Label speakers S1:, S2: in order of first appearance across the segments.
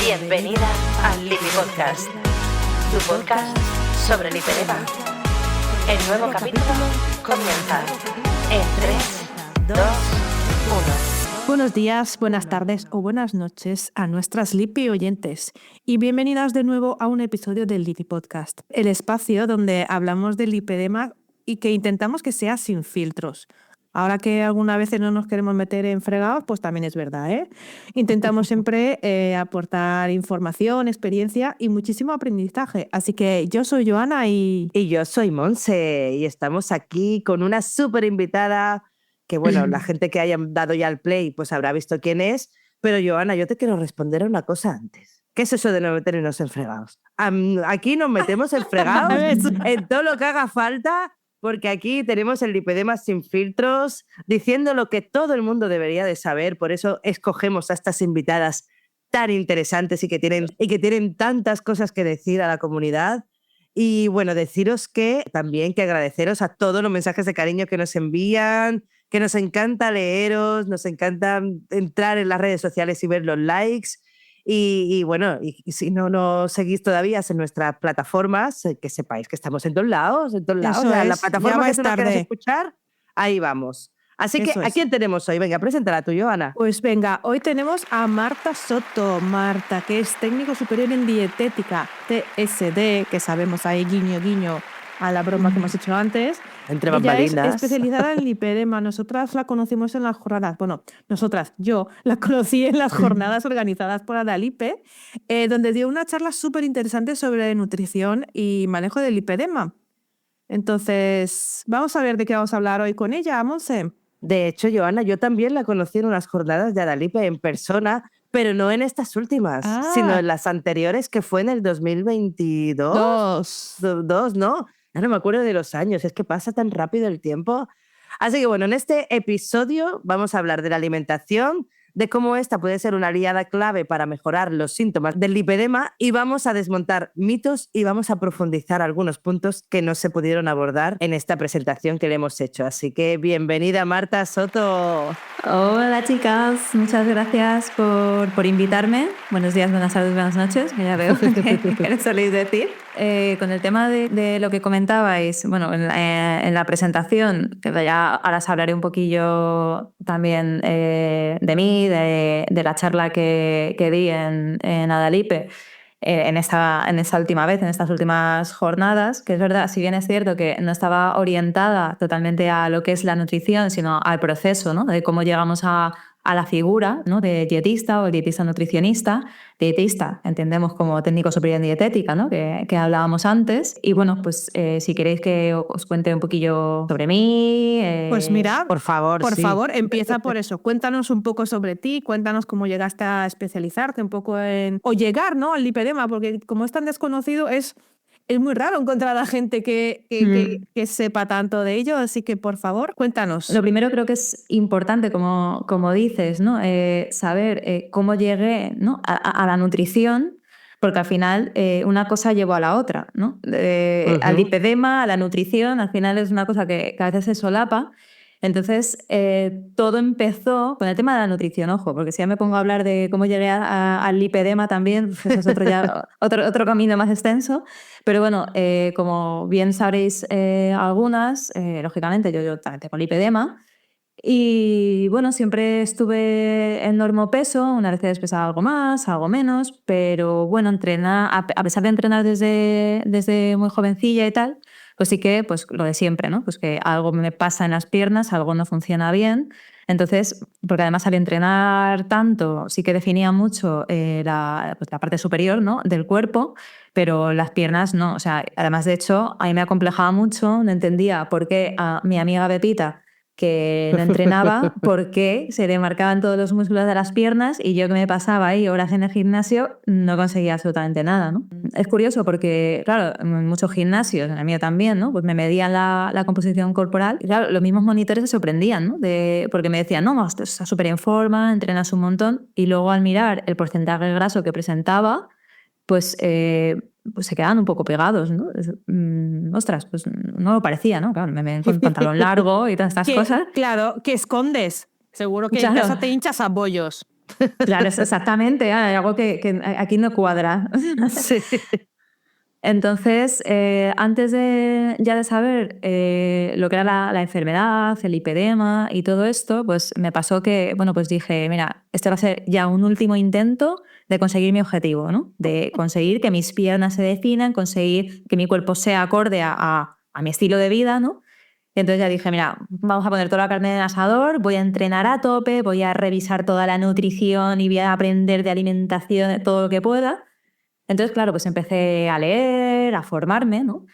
S1: Bienvenida al Lipi Podcast, tu podcast sobre lipedema. El nuevo capítulo comienza en 3, 2, 1.
S2: Buenos días, buenas tardes o buenas noches a nuestras Lipi oyentes y bienvenidas de nuevo a un episodio del Lipi Podcast, el espacio donde hablamos del lipedema y que intentamos que sea sin filtros. Ahora que alguna vez no nos queremos meter en fregados, pues también es verdad, ¿eh? Intentamos siempre aportar información, experiencia y muchísimo aprendizaje. Así que yo soy Joana y
S3: yo soy Monse y estamos aquí con una súper invitada que, bueno, la gente que haya dado ya el play pues habrá visto quién es, pero Joana, yo te quiero responder a una cosa antes. ¿Qué es eso de no meternos en fregados? Aquí nos metemos en fregados en todo lo que haga falta, porque aquí tenemos el lipedema sin filtros, diciendo lo que todo el mundo debería de saber. Por eso escogemos a estas invitadas tan interesantes y que tienen tantas cosas que decir a la comunidad. Y bueno, deciros que también que agradeceros a todos los mensajes de cariño que nos envían, que nos encanta leeros, nos encanta entrar en las redes sociales y ver los likes. Y bueno, y si no nos seguís todavía en nuestras plataformas, que sepáis que estamos en todos lados. O sea, la plataforma que tú nos quieras escuchar, ahí vamos. Así que, ¿a quién tenemos hoy? Venga, preséntala tú, Joana.
S2: Pues venga, hoy tenemos a Marta Soto. Marta, que es técnico superior en dietética, TSD, que sabemos ahí, guiño, guiño, a la broma que hemos hecho antes.
S3: Entre bambalinas.
S2: Ella es especializada en lipedema. Nosotras la conocimos en las jornadas. Bueno, yo la conocí en las jornadas organizadas por Adalipe, donde dio una charla súper interesante sobre nutrición y manejo del lipedema. Entonces, vamos a ver de qué vamos a hablar hoy con ella, Monse.
S3: De hecho, Joana, yo también la conocí en unas jornadas de Adalipe en persona, pero no en estas últimas, sino en las anteriores, que fue en el 2022. Dos, ¿no? Ya no me acuerdo de los años, es que pasa tan rápido el tiempo. Así que bueno, en este episodio vamos a hablar de la alimentación, de cómo esta puede ser una aliada clave para mejorar los síntomas del lipedema, y vamos a desmontar mitos y vamos a profundizar algunos puntos que no se pudieron abordar en esta presentación que le hemos hecho. Así que bienvenida, Marta Soto.
S4: Hola chicas, muchas gracias por invitarme. Buenos días, buenas tardes, buenas noches, que ya veo que les soléis decir. Con el tema de lo que comentabais, bueno, en la presentación, que ya ahora os hablaré un poquillo también de mí, de la charla que di en Adalipe en esta última vez, en estas últimas jornadas, que es verdad, si bien es cierto que no estaba orientada totalmente a lo que es la nutrición, sino al proceso, ¿no? De cómo llegamos a la figura, ¿no? De dietista o dietista nutricionista. Dietista entendemos como técnico superior en dietética, ¿no? Que hablábamos antes. Y bueno, pues si queréis que os cuente un poquillo sobre mí.
S2: Pues mira,
S3: por favor,
S2: empieza por eso. Cuéntanos un poco sobre ti, cuéntanos cómo llegaste a especializarte un poco o llegar, ¿no? al lipedema, porque como es tan desconocido, es muy raro encontrar a gente que sepa tanto de ello, así que por favor, cuéntanos.
S4: Lo primero creo que es importante, como dices, ¿no? Saber cómo llegué, ¿no? a la nutrición, porque al final una cosa llevó a la otra, ¿no? Al lipedema, a la nutrición, al final es una cosa que a veces se solapa. Entonces, todo empezó con el tema de la nutrición, ojo, porque si ya me pongo a hablar de cómo llegué al lipedema también, pues eso es otro camino más extenso. Pero bueno, como bien sabréis algunas, lógicamente yo también tengo lipedema. Y bueno, siempre estuve en normopeso, unas veces pesaba algo más, algo menos, pero bueno, a pesar de entrenar desde muy jovencilla y tal, pues sí que pues lo de siempre, ¿no? Pues que algo me pasa en las piernas, algo no funciona bien. Entonces, porque además al entrenar tanto, sí que definía mucho la parte superior, ¿no? del cuerpo, pero las piernas no. O sea, además, de hecho, a mí me acomplejaba mucho, no entendía por qué a mi amiga Pepita, que no entrenaba, por qué se le marcaban todos los músculos de las piernas y yo que me pasaba ahí horas en el gimnasio no conseguía absolutamente nada, ¿no? Es curioso porque, claro, en muchos gimnasios, en el mío también, ¿no? Pues me medían la composición corporal y, claro, los mismos monitores se sorprendían, ¿no? Porque me decían, no, estás súper en forma, entrenas un montón, y luego al mirar el porcentaje graso que presentaba, pues se quedaban un poco pegados, ¿no? Ostras, pues no lo parecía, ¿no? Claro, me ven con pantalón largo y todas estas cosas.
S2: Claro, que escondes. Seguro que en casa te hinchas a bollos.
S4: Claro, es exactamente, hay algo que aquí no cuadra.
S3: Sí.
S4: Entonces, antes ya de saber lo que era la enfermedad, el lipedema y todo esto, pues me pasó que, bueno, pues dije, mira, este va a ser ya un último intento de conseguir mi objetivo, ¿no? De conseguir que mis piernas se definan, conseguir que mi cuerpo sea acorde a mi estilo de vida, ¿no? Y entonces ya dije, mira, vamos a poner toda la carne en el asador, voy a entrenar a tope, voy a revisar toda la nutrición y voy a aprender de alimentación todo lo que pueda. Entonces, claro, pues empecé a leer, a formarme, ¿no?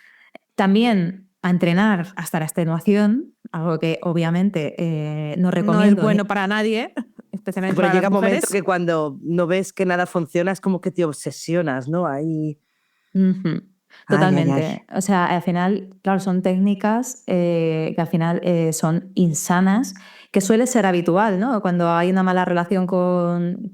S4: También a entrenar hasta la extenuación, algo que obviamente no
S2: No
S4: recomiendo.
S2: es bueno para nadie, especialmente
S3: Pero
S2: para
S3: llega
S2: las
S3: un momento
S2: mujeres.
S3: que cuando no ves que nada funciona es como que te obsesionas, ¿no? Ahí...
S4: Ujú.
S3: Ay,
S4: Totalmente.
S3: ay, ay.
S4: O sea, al final, claro, son técnicas que al final son insanas, que suele ser habitual, ¿no? Cuando hay una mala relación con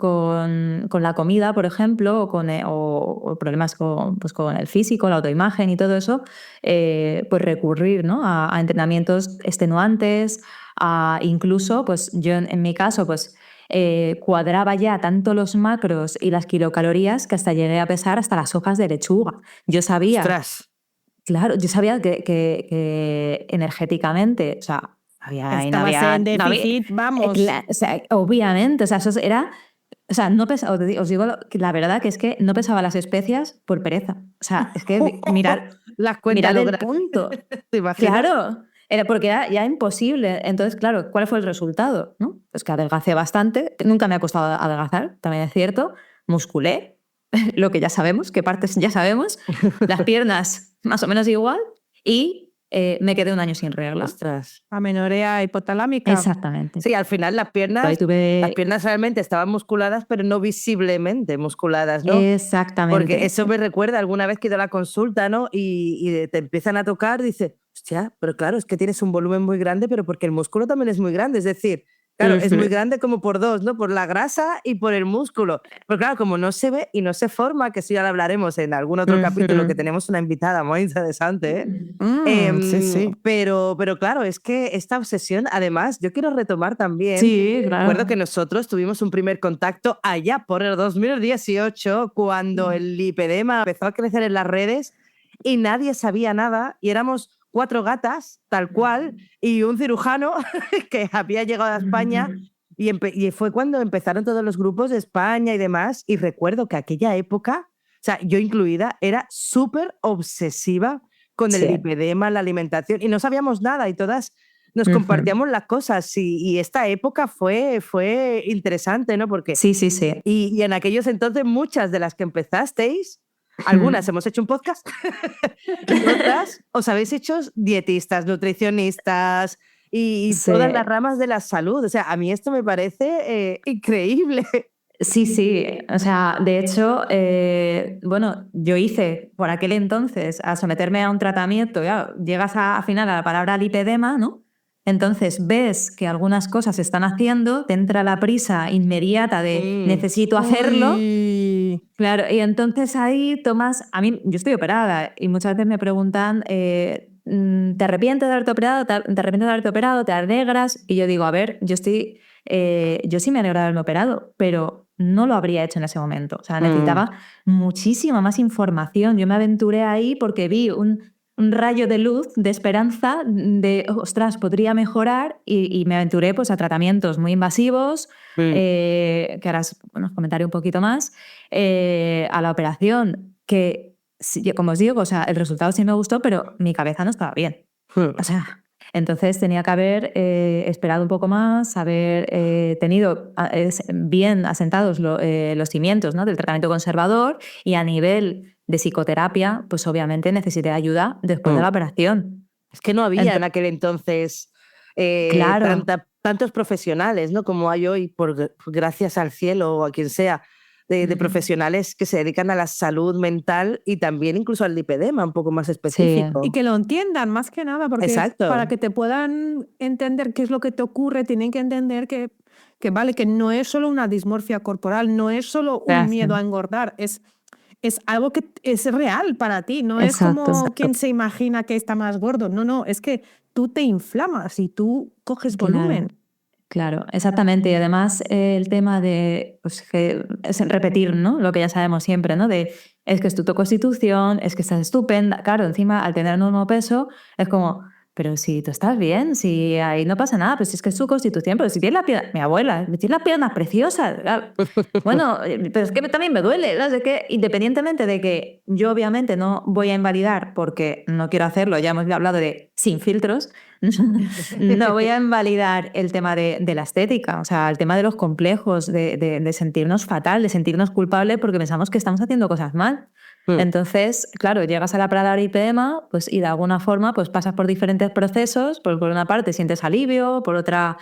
S4: la comida, por ejemplo, o problemas pues con el físico, la autoimagen y todo eso, pues recurrir, ¿no? a entrenamientos extenuantes, incluso, pues yo en mi caso, pues cuadraba ya tanto los macros y las kilocalorías que hasta llegué a pesar hasta las hojas de lechuga. Yo sabía,
S3: Ostras.
S4: claro, yo sabía que energéticamente, o sea,
S2: Estabas en déficit, vamos.
S4: o sea, obviamente, o sea, eso era, o sea, no pesaba, os digo la verdad que es que no pesaba las especias por pereza. O sea, es que
S3: Las cuentas
S4: mirad el
S3: logradas.
S4: punto.
S3: ¿Te imaginas?
S4: Claro, era porque era ya imposible. Entonces, claro, ¿cuál fue el resultado? ¿No? Pues que adelgacé bastante. Nunca me ha costado adelgazar, también es cierto. Musculé, lo que ya sabemos, qué partes ya sabemos. Las piernas más o menos igual. Y me quedé un año sin regla.
S3: Ostras.
S2: Amenorrea hipotalámica.
S4: Exactamente.
S3: Sí, al final las
S4: Ahí
S3: piernas
S4: tuve...
S3: realmente estaban musculadas, pero no visiblemente musculadas, ¿no?
S4: Exactamente.
S3: Porque eso me recuerda alguna vez que he ido a la consulta, ¿no? Y te empiezan a tocar, dice, hostia, pero claro, es que tienes un volumen muy grande, pero porque el músculo también es muy grande. Es decir, claro, es muy grande como por dos, ¿no? Por la grasa y por el músculo. Pero claro, como no se ve y no se forma, que eso ya lo hablaremos en algún otro capítulo, que tenemos una invitada muy interesante, ¿eh?
S2: Sí, sí.
S3: Pero claro, es que esta obsesión, además, yo quiero retomar también.
S4: Sí, claro.
S3: Recuerdo que nosotros tuvimos un primer contacto allá por el 2018, cuando el lipedema empezó a crecer en las redes y nadie sabía nada y éramos 4 gatas, tal cual, y un cirujano que había llegado a España y fue cuando empezaron todos los grupos de España y demás, y recuerdo que aquella época, o sea, yo incluida, era súper obsesiva con el lipedema, la alimentación, y no sabíamos nada y todas nos compartíamos las cosas y esta época fue interesante, ¿no? Porque
S4: Sí.
S3: y en aquellos entonces muchas de las que empezasteis, algunas hemos hecho un podcast y otras os habéis hecho dietistas, nutricionistas y todas las ramas de la salud. O sea, a mí esto me parece increíble.
S4: Sí. O sea, de hecho, bueno, yo hice por aquel entonces a someterme a un tratamiento, ya llegas al final a la palabra lipedema, ¿no? Entonces ves que algunas cosas se están haciendo, te entra la prisa inmediata de necesito hacerlo.
S2: Uy.
S4: Claro, y entonces ahí tomas, yo estoy operada y muchas veces me preguntan, ¿te arrepientes de haberte operado? ¿Te arrepientes de haberte operado? ¿Te alegras? Y yo digo, a ver, yo sí me alegro de haberme operado, pero no lo habría hecho en ese momento. O sea, necesitaba muchísima más información. Yo me aventuré ahí porque vi un rayo de luz, de esperanza, de, ostras, podría mejorar y me aventuré pues, a tratamientos muy invasivos, que ahora os comentaré un poquito más, a la operación, que, como os digo, o sea, el resultado sí me gustó, pero mi cabeza no estaba bien. O sea, entonces tenía que haber esperado un poco más, haber tenido bien asentados los cimientos, ¿no? del tratamiento conservador y a nivel de psicoterapia, pues obviamente necesité ayuda después de la operación.
S3: Es que no había en aquel entonces
S4: claro.
S3: tantos profesionales, ¿no? Como hay hoy, gracias al cielo o a quien sea, de profesionales que se dedican a la salud mental y también incluso al lipedema, un poco más específico.
S2: Y que lo entiendan más que nada, porque
S3: Exacto.
S2: Para que te puedan entender qué es lo que te ocurre, tienen que entender que vale, que no es solo una dismorfia corporal, no es solo un miedo a engordar, es algo que es real para ti, no es como quien se imagina que está más gordo, no, es que tú te inflamas y tú coges volumen.
S4: Claro, exactamente. Y además el tema de pues, que es repetir, ¿no? Lo que ya sabemos siempre, ¿no? De es que es tu constitución, es que estás estupenda. Claro, encima al tener el mismo peso es como, pero si tú estás bien, si ahí no pasa nada, pues si es que es su constitución, pero si tienes la pierna, mi abuela, tiene las piernas preciosas. Bueno, pero es que también me duele, ¿no? Es que independientemente de que yo obviamente no voy a invalidar porque no quiero hacerlo, ya hemos hablado de sin filtros, no voy a invalidar el tema de la estética, o sea, el tema de los complejos, de sentirnos fatal, de sentirnos culpables porque pensamos que estamos haciendo cosas mal. Entonces, claro, llegas a la parada del lipedema pues, y de alguna forma pues, pasas por diferentes procesos, por una parte sientes alivio, por otra,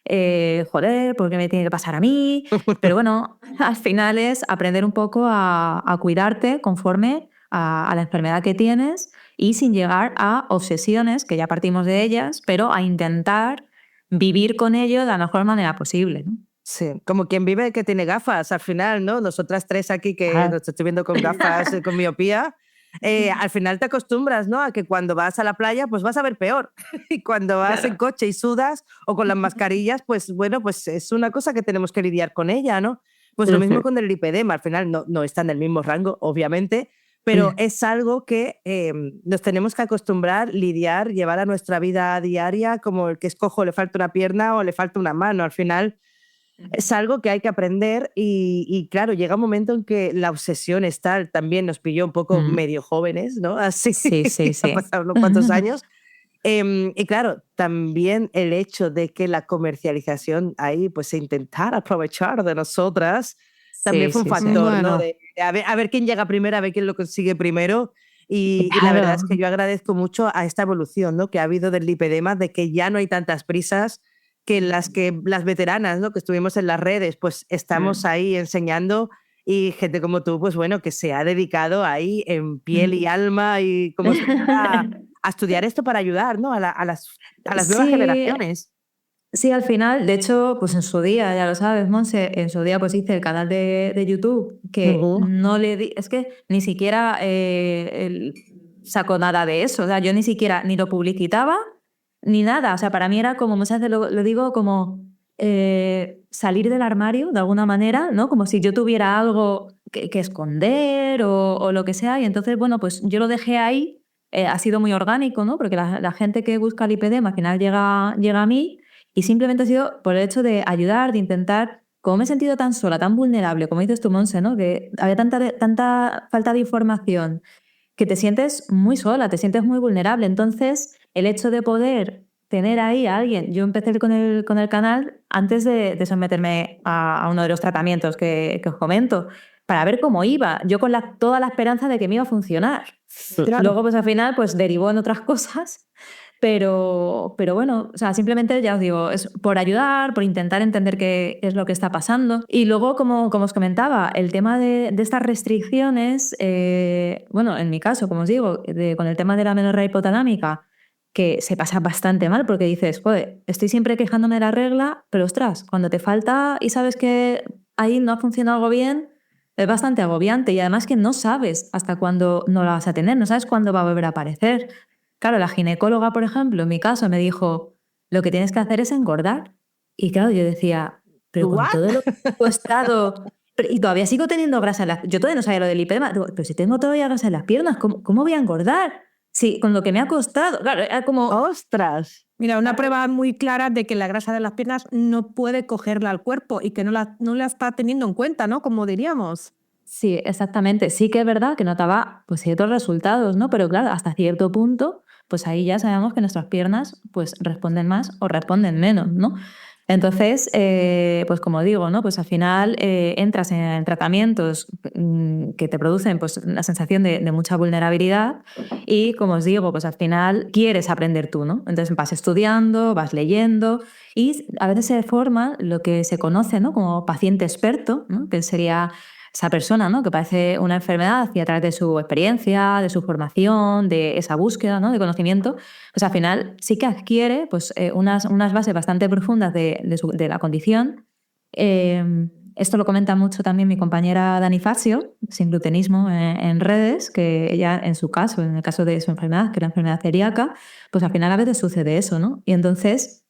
S4: joder, ¿por qué me tiene que pasar a mí? Pero bueno, al final es aprender un poco a cuidarte conforme a la enfermedad que tienes y sin llegar a obsesiones, que ya partimos de ellas, pero a intentar vivir con ello de la mejor manera posible, ¿no?
S3: Sí, como quien vive que tiene gafas al final, ¿no? Nosotras tres aquí que nos estoy viendo con gafas, con miopía, al final te acostumbras, ¿no? A que cuando vas a la playa, pues vas a ver peor. Y cuando vas en coche y sudas o con las mascarillas, pues bueno, pues es una cosa que tenemos que lidiar con ella, ¿no? Pues lo mismo con el lipedema, al final no está en el mismo rango, obviamente, pero es algo que nos tenemos que acostumbrar, lidiar, llevar a nuestra vida diaria como el que es cojo, le falta una pierna o le falta una mano. Al final es algo que hay que aprender y claro, llega un momento en que la obsesión es tal, también nos pilló un poco medio jóvenes, ¿no? Así
S4: Sí.
S3: han pasado unos cuantos años. Y claro, también el hecho de que la comercialización ahí, pues se intentara aprovechar de nosotras, también fue un factor,
S2: Bueno.
S3: ¿no? De a ver quién llega primero, a ver quién lo consigue primero. Y la verdad es que yo agradezco mucho a esta evolución, ¿no? Que ha habido del lipedema, de que ya no hay tantas prisas, que las veteranas, ¿no? Que estuvimos en las redes, pues estamos ahí enseñando y gente como tú, pues bueno, que se ha dedicado ahí en piel y alma y como si fuera a estudiar esto para ayudar, ¿no? a las nuevas generaciones.
S4: Sí, al final, de hecho, pues en su día, ya lo sabes, Monse, en su día pues hice el canal de YouTube que no le di, es que ni siquiera sacó nada de eso, o sea, yo ni siquiera ni lo publicitaba ni nada, o sea, para mí era como, muchas veces lo digo como salir del armario de alguna manera, ¿no? Como si yo tuviera algo que esconder o lo que sea, y entonces, bueno, pues yo lo dejé ahí, ha sido muy orgánico, ¿no? Porque la gente que busca lipedema al final llega a mí. Y simplemente ha sido por el hecho de ayudar, de intentar, como me he sentido tan sola, tan vulnerable, como dices tú, Monse, ¿no? Que había tanta falta de información, que te sientes muy sola, te sientes muy vulnerable. Entonces, el hecho de poder tener ahí a alguien, yo empecé con el canal antes de someterme a uno de los tratamientos que os comento, para ver cómo iba, yo con toda la esperanza de que me iba a funcionar. Claro. Luego, pues al final, pues derivó en otras cosas. Pero bueno, o sea, simplemente ya os digo, es por ayudar, por intentar entender qué es lo que está pasando. Y luego, como os comentaba, el tema de estas restricciones, bueno, en mi caso, como os digo, con el tema de la amenorrea hipotalámica, que se pasa bastante mal porque dices, joder, estoy siempre quejándome de la regla, pero ostras, cuando te falta y sabes que ahí no ha funcionado algo bien, es bastante agobiante y además que no sabes hasta cuándo no la vas a tener, no sabes cuándo va a volver a aparecer. Claro, la ginecóloga, por ejemplo, en mi caso, me dijo, lo que tienes que hacer es engordar. Y claro, yo decía, pero con todo lo que he costado... Y todavía sigo teniendo grasa en las... Yo todavía no sabía lo del lipedema. Digo, pero si tengo todavía grasa en las piernas, ¿cómo voy a engordar? Sí, con lo que me ha costado. Claro, era como...
S3: ¡Ostras!
S2: Mira, una prueba muy clara de que la grasa de las piernas no puede cogerla al cuerpo y que no la está teniendo en cuenta, ¿no? Como diríamos.
S4: Sí, exactamente. Sí que es verdad que notaba pues, ciertos resultados, ¿no? Pero claro, hasta cierto punto, pues ahí ya sabemos que nuestras piernas pues, responden más o responden menos, ¿no? Entonces, pues como digo, ¿no? Pues al final entras en tratamientos que te producen pues, la sensación de mucha vulnerabilidad y, como os digo, pues al final quieres aprender tú, ¿no? Entonces vas estudiando, vas leyendo y a veces se forma lo que se conoce, ¿no? Como paciente experto, ¿no? Que sería esa persona, ¿no? Que padece una enfermedad y a través de su experiencia, de su formación, de esa búsqueda, ¿no? De conocimiento, pues al final sí que adquiere pues, unas bases bastante profundas de la condición. Esto lo comenta mucho también mi compañera Dani Facio, sin glutenismo en redes, que ella en su caso, en el caso de su enfermedad, que era enfermedad celíaca, pues al final a veces sucede eso, ¿no? Y entonces...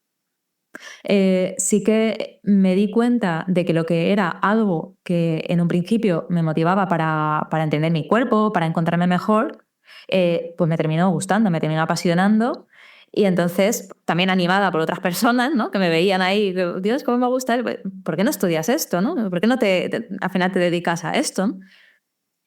S4: sí que me di cuenta de que lo que era algo que en un principio me motivaba para entender mi cuerpo, para encontrarme mejor, pues me terminó gustando, me terminó apasionando. Y entonces, también animada por otras personas, ¿no? Que me veían ahí, Dios, ¿cómo me gusta? ¿Por qué no estudias esto? ¿No? ¿Por qué no al final te dedicas a esto?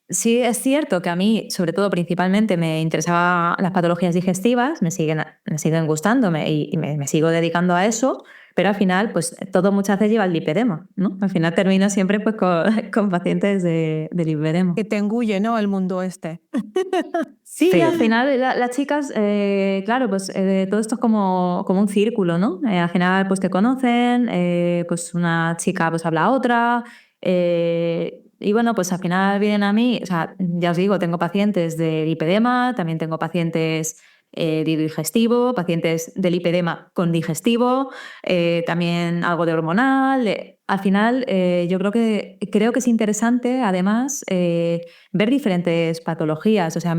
S4: Sí, es cierto que a mí, sobre todo, principalmente, me interesaban las patologías digestivas, me siguen gustando y me sigo dedicando a eso, pero al final, pues todo muchas veces lleva al lipedema, ¿no? Al final termino siempre pues, con pacientes de lipedema.
S2: Que te engulle, ¿no? El mundo este.
S4: Sí,
S3: Sí.
S4: al final las chicas, claro, pues todo esto es como un círculo, ¿no? Al final pues te conocen, pues una chica pues habla a otra, y bueno, pues al final vienen a mí, o sea, ya os digo, tengo pacientes de lipedema, también tengo pacientes de digestivo, pacientes de lipedema con digestivo, también algo de hormonal. Al final yo creo que es interesante, además, ver diferentes patologías. O sea,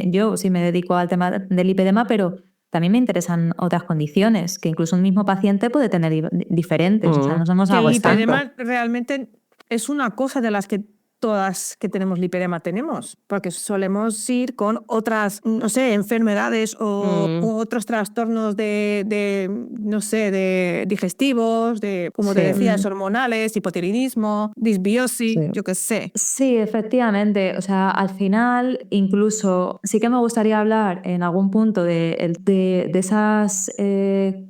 S4: yo sí me dedico al tema del lipedema, pero también me interesan otras condiciones, que incluso un mismo paciente puede tener diferentes. O sea, no somos
S2: Que el
S4: algo estanco.
S2: lipedema realmente es una cosa de las que todas que tenemos lipedema tenemos, porque solemos ir con otras, no sé, enfermedades o otros trastornos no sé, de digestivos, como te
S3: Sí.
S2: decías, hormonales, hipotiroidismo, disbiosis,
S4: Sí.
S2: yo qué sé.
S4: Sí, efectivamente. O sea, al final, incluso sí que me gustaría hablar en algún punto de esas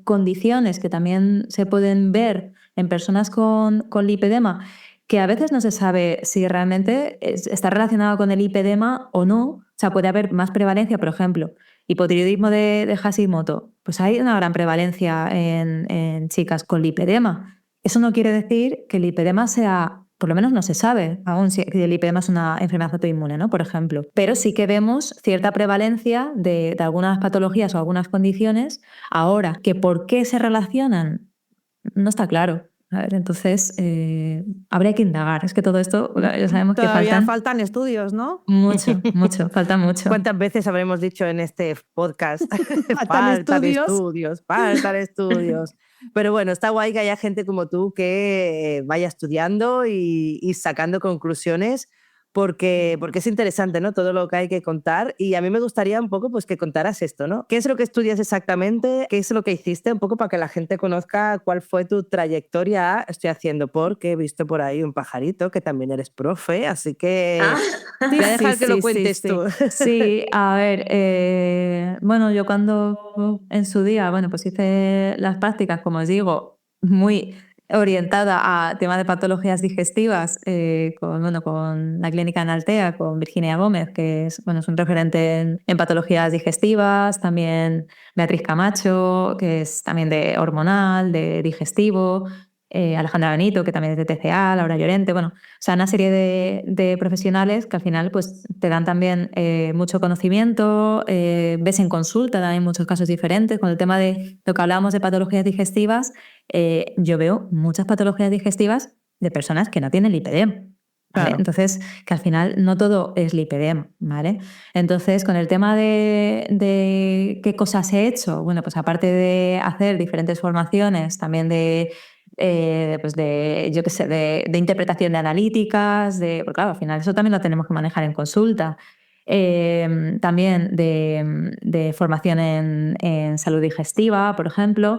S4: condiciones que también se pueden ver en personas con lipedema, que a veces no se sabe si realmente está relacionado con el lipedema o no. O sea, puede haber más prevalencia, por ejemplo, hipotiroidismo de Hashimoto. Pues hay una gran prevalencia en chicas con lipedema. Eso no quiere decir que el lipedema sea, por lo menos no se sabe aún si el lipedema es una enfermedad autoinmune, ¿no? Por ejemplo. Pero sí que vemos cierta prevalencia de algunas patologías o algunas condiciones. Ahora, que por qué se relacionan, no está claro. A ver, entonces, habría que indagar. Es que todo esto, ya sabemos que
S2: Todavía faltan estudios, ¿no?
S4: mucho, falta mucho.
S3: ¿Cuántas veces habremos dicho en este podcast?
S2: Faltan
S3: Faltan estudios. Pero bueno, está guay que haya gente como tú que vaya estudiando y sacando conclusiones, porque es interesante, ¿no? Todo lo que hay que contar. Y a mí me gustaría un poco pues, que contaras esto, ¿no? ¿Qué es lo que estudias exactamente? ¿Qué es lo que hiciste? Un poco para que la gente conozca cuál fue tu trayectoria. Estoy haciendo porque he visto por ahí un pajarito que también eres profe, así que voy a dejar que lo cuentes tú.
S4: Sí, a ver, bueno, yo cuando en su día, bueno, pues hice las prácticas, como os digo, muy orientada a temas de patologías digestivas con la clínica en Altea, con Virginia Gómez, que es un referente en patologías digestivas, también Beatriz Camacho, que es también de hormonal, de digestivo, Alejandra Benito, que también es de TCA, Laura Llorente, o sea, una serie de profesionales que al final pues, te dan también mucho conocimiento, ves en consulta también muchos casos diferentes. Con el tema de lo que hablábamos de patologías digestivas, yo veo muchas patologías digestivas de personas que no tienen lipedema. ¿Vale?
S2: Claro.
S4: Entonces, que al final no todo es lipedema, ¿vale? Entonces, con el tema de qué cosas he hecho, bueno, pues aparte de hacer diferentes formaciones, también yo qué sé, de interpretación de analíticas, porque claro, al final eso también lo tenemos que manejar en consulta. También de formación en salud digestiva, por ejemplo.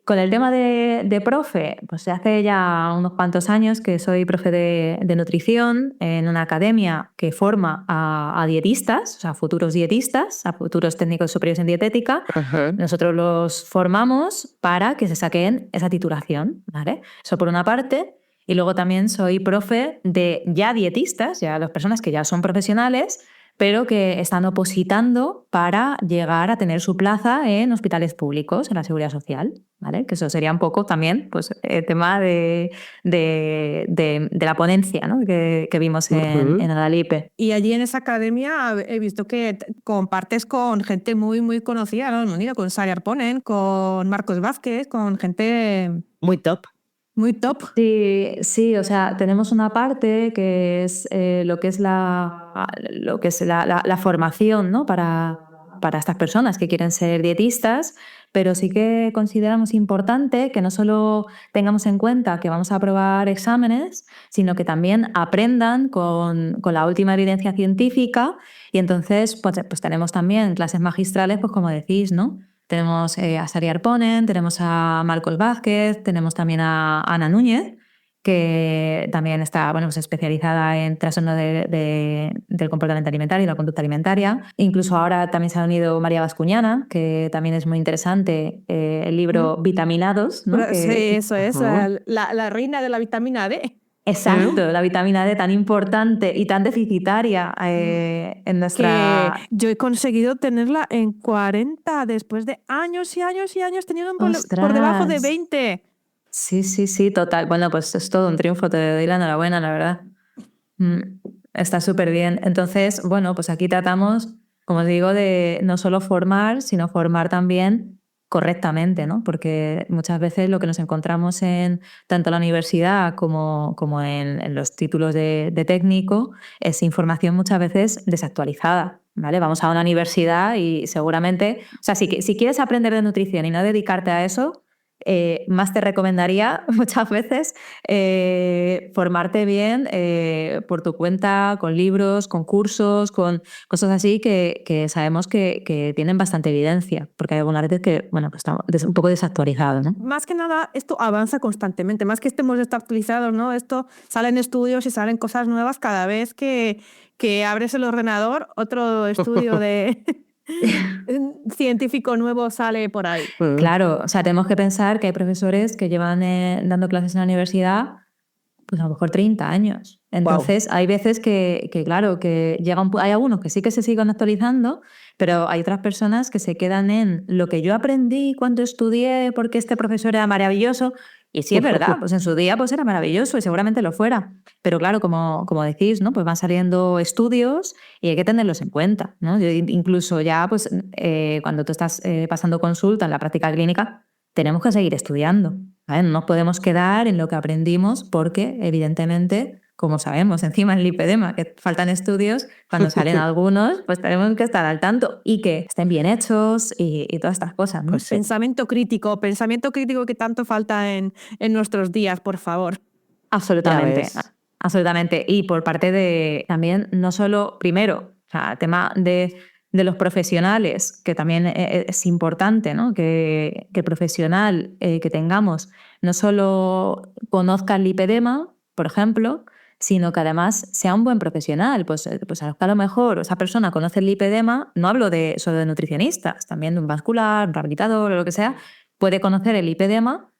S4: Con el tema de profe, pues hace ya unos cuantos años que soy profe de nutrición en una academia que forma a dietistas, o sea, futuros dietistas, a futuros técnicos superiores en dietética.
S3: Ajá.
S4: Nosotros los formamos para que se saquen esa titulación, ¿vale? Eso por una parte. Y luego también soy profe de ya dietistas, ya las personas que ya son profesionales, pero que están opositando para llegar a tener su plaza en hospitales públicos, en la Seguridad Social, ¿vale? Que eso sería un poco también pues, el tema de la ponencia, ¿no? que vimos en Adalipe.
S2: Y allí en esa academia he visto que compartes con gente muy, muy conocida, ¿no? Con Sara Arponen, con Marcos Vázquez, con gente
S3: muy top.
S2: Muy top.
S4: Sí, o sea, tenemos una parte que es lo que es la formación, ¿no? Para para estas personas que quieren ser dietistas, pero sí que consideramos importante que no solo tengamos en cuenta que vamos a aprobar exámenes, sino que también aprendan con la última evidencia científica. Y entonces pues tenemos también clases magistrales, pues como decís, ¿no? Tenemos a Sari Arponen, tenemos a Malcol Vázquez, tenemos también a Ana Núñez, que también está pues especializada en trastorno del comportamiento alimentario y la conducta alimentaria. Incluso ahora también se ha unido María Bascuñana, que también es muy interesante, el libro Vitaminados, ¿no?
S2: Sí, eso es, la reina de la vitamina D.
S4: Exacto, la vitamina D tan importante y tan deficitaria en nuestra...
S2: Que yo he conseguido tenerla en 40 después de años y años y años teniendo por debajo de 20.
S4: Sí, total. Bueno, pues es todo un triunfo, te doy la enhorabuena, la verdad. Está súper bien. Entonces, bueno, pues aquí tratamos, como os digo, de no solo formar, sino formar también correctamente, ¿no? Porque muchas veces lo que nos encontramos en tanto la universidad como en los títulos de técnico es información muchas veces desactualizada, ¿vale? Vamos a una universidad y seguramente, o sea, si quieres aprender de nutrición y no dedicarte a eso, más te recomendaría muchas veces formarte bien por tu cuenta, con libros, con cursos, con cosas así que sabemos que tienen bastante evidencia, porque hay algunas veces que, bueno, pues está un poco desactualizado, ¿no?
S2: Más que nada, esto avanza constantemente, más que estemos desactualizados, ¿no? Esto salen estudios y salen cosas nuevas cada vez que abres el ordenador, otro estudio de... científico nuevo sale por ahí.
S4: Claro, o sea, tenemos que pensar que hay profesores que llevan dando clases en la universidad pues a lo mejor 30 años. Entonces, hay veces que claro, que hay algunos que sí que se siguen actualizando, pero hay otras personas que se quedan en lo que yo aprendí cuando estudié porque este profesor era maravilloso. Y sí, es verdad, pues en su día pues era maravilloso y seguramente lo fuera. Pero claro, como decís, ¿no? Pues van saliendo estudios y hay que tenerlos en cuenta, ¿no? Incluso ya, pues cuando tú estás pasando consulta en la práctica clínica, tenemos que seguir estudiando, ¿vale? No nos podemos quedar en lo que aprendimos porque, evidentemente, como sabemos, encima en lipedema, que faltan estudios, cuando salen algunos, pues tenemos que estar al tanto y que estén bien hechos y todas estas cosas, ¿no?
S2: Pues pensamiento crítico que tanto falta en nuestros días, por favor.
S4: Absolutamente. Y por parte de también, no solo, primero, o sea, el tema de los profesionales, que también es importante, ¿no? Que el profesional que tengamos no solo conozca el lipedema, por ejemplo, sino que además sea un buen profesional. Pues a lo mejor esa persona conoce el lipedema, no hablo solo de nutricionistas, también de un vascular, un rehabilitador o lo que sea, puede conocer el lipedema,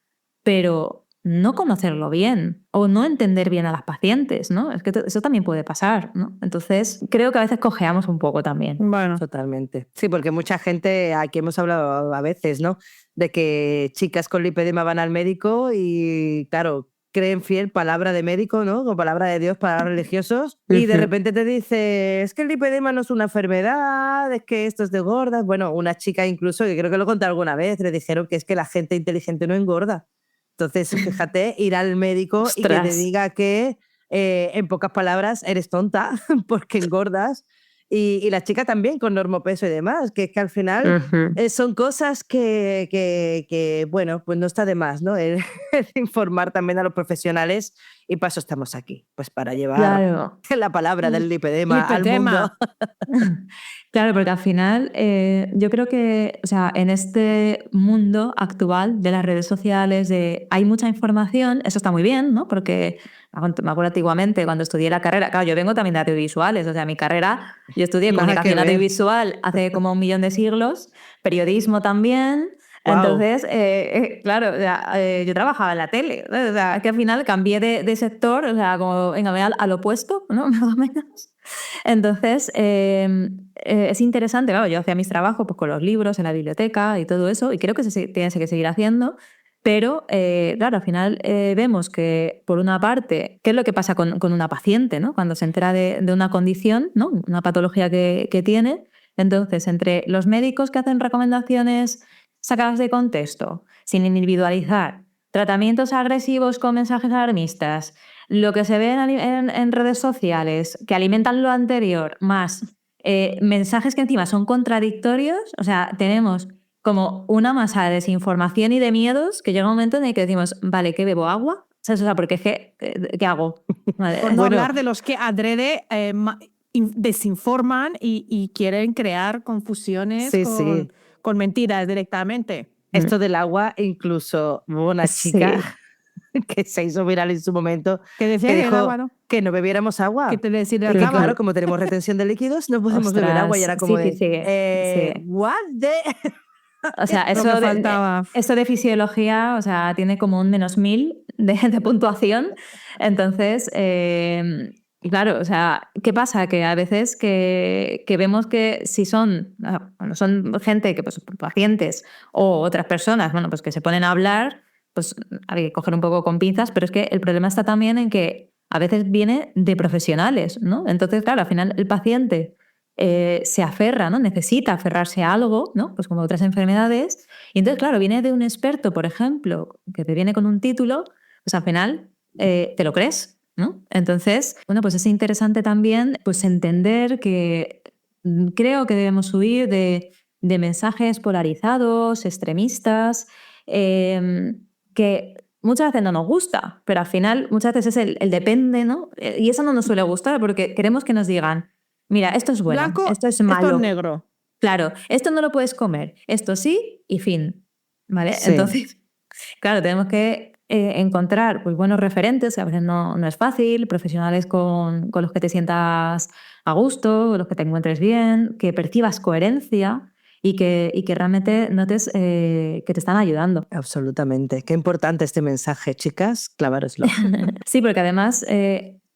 S4: pero no conocerlo bien o no entender bien a las pacientes, ¿no? Es que eso también puede pasar, ¿no? Entonces, creo que a veces cojeamos un poco también.
S3: Bueno, totalmente. Sí, porque mucha gente, aquí hemos hablado a veces, ¿no? De que chicas con lipedema van al médico y, claro, creen fiel palabra de médico, ¿no? Con palabra de Dios, palabras religiosos, y de repente te dice, es que el lipedema no es una enfermedad, es que esto es de gordas. Bueno, una chica incluso, que creo que lo conté alguna vez, le dijeron que es que la gente inteligente no engorda. Entonces, fíjate, ir al médico y que te diga que, en pocas palabras, eres tonta porque engordas. Y la chica también con normopeso y demás, que es que al final son cosas que, bueno, pues no está de más, ¿no? El informar también a los profesionales, y para eso estamos aquí, pues para llevar la palabra del lipedema al mundo.
S4: Claro, porque al final yo creo que, o sea, en este mundo actual de las redes sociales, hay mucha información, eso está muy bien, ¿no? Porque me acuerdo antiguamente cuando estudié la carrera, claro, yo vengo también de audiovisuales, o sea, mi carrera, yo estudié comunicación audiovisual hace como 1.000.000 de siglos, periodismo también. Wow. Entonces, claro, o sea, yo trabajaba en la tele, ¿no? O sea, que al final cambié de sector, o sea, como al opuesto, ¿no? Más o menos. Entonces, es interesante, claro, yo hacía mis trabajos pues, con los libros en la biblioteca y todo eso, y creo que se tiene que seguir haciendo, pero, claro, al final vemos que, por una parte, ¿qué es lo que pasa con una paciente, ¿no? Cuando se entera de una condición, ¿no? Una patología que tiene? Entonces, entre los médicos que hacen recomendaciones sacadas de contexto, sin individualizar, tratamientos agresivos con mensajes alarmistas, lo que se ve en redes sociales, que alimentan lo anterior, más mensajes que encima son contradictorios, o sea, tenemos como una masa de desinformación y de miedos que llega un momento en el que decimos, vale, ¿qué bebo? ¿Agua? ¿Sabes? O sea, porque ¿qué hago? Vale.
S2: Por no hablar de los que adrede desinforman y quieren crear confusiones con mentiras directamente.
S3: Esto del agua, incluso hubo una chica que se hizo viral en su momento
S2: que decía que, dijo
S3: que no bebiéramos agua.
S2: Que te decía
S3: que claro, como tenemos retención de líquidos, no podemos beber agua y era como what the...
S4: O sea, eso de fisiología, o sea, tiene como un -1000 de puntuación. Entonces, claro, o sea, ¿qué pasa? Que a veces que vemos que si son gente, que pues pacientes o otras personas, bueno, pues que se ponen a hablar, pues hay que coger un poco con pinzas, pero es que el problema está también en que a veces viene de profesionales, ¿no? Entonces, claro, al final el paciente se aferra, ¿no? Necesita aferrarse a algo, ¿no? Pues como otras enfermedades. Y entonces, claro, viene de un experto, por ejemplo, que te viene con un título, pues al final te lo crees, ¿no? Entonces, bueno, pues es interesante también pues entender que creo que debemos huir de mensajes polarizados, extremistas, que muchas veces no nos gusta, pero al final muchas veces es el depende, ¿no? Y eso no nos suele gustar porque queremos que nos digan, mira, esto es bueno,
S2: blanco,
S4: esto es malo.
S2: Esto es negro.
S4: Claro, esto no lo puedes comer, esto sí y fin. ¿Vale?
S3: Sí.
S4: Entonces, claro, tenemos que encontrar pues, buenos referentes, que a veces no es fácil, profesionales con los que te sientas a gusto, con los que te encuentres bien, que percibas coherencia y que realmente notes que te están ayudando.
S3: Absolutamente. Qué importante este mensaje, chicas, clavároslo.
S4: Sí, porque además...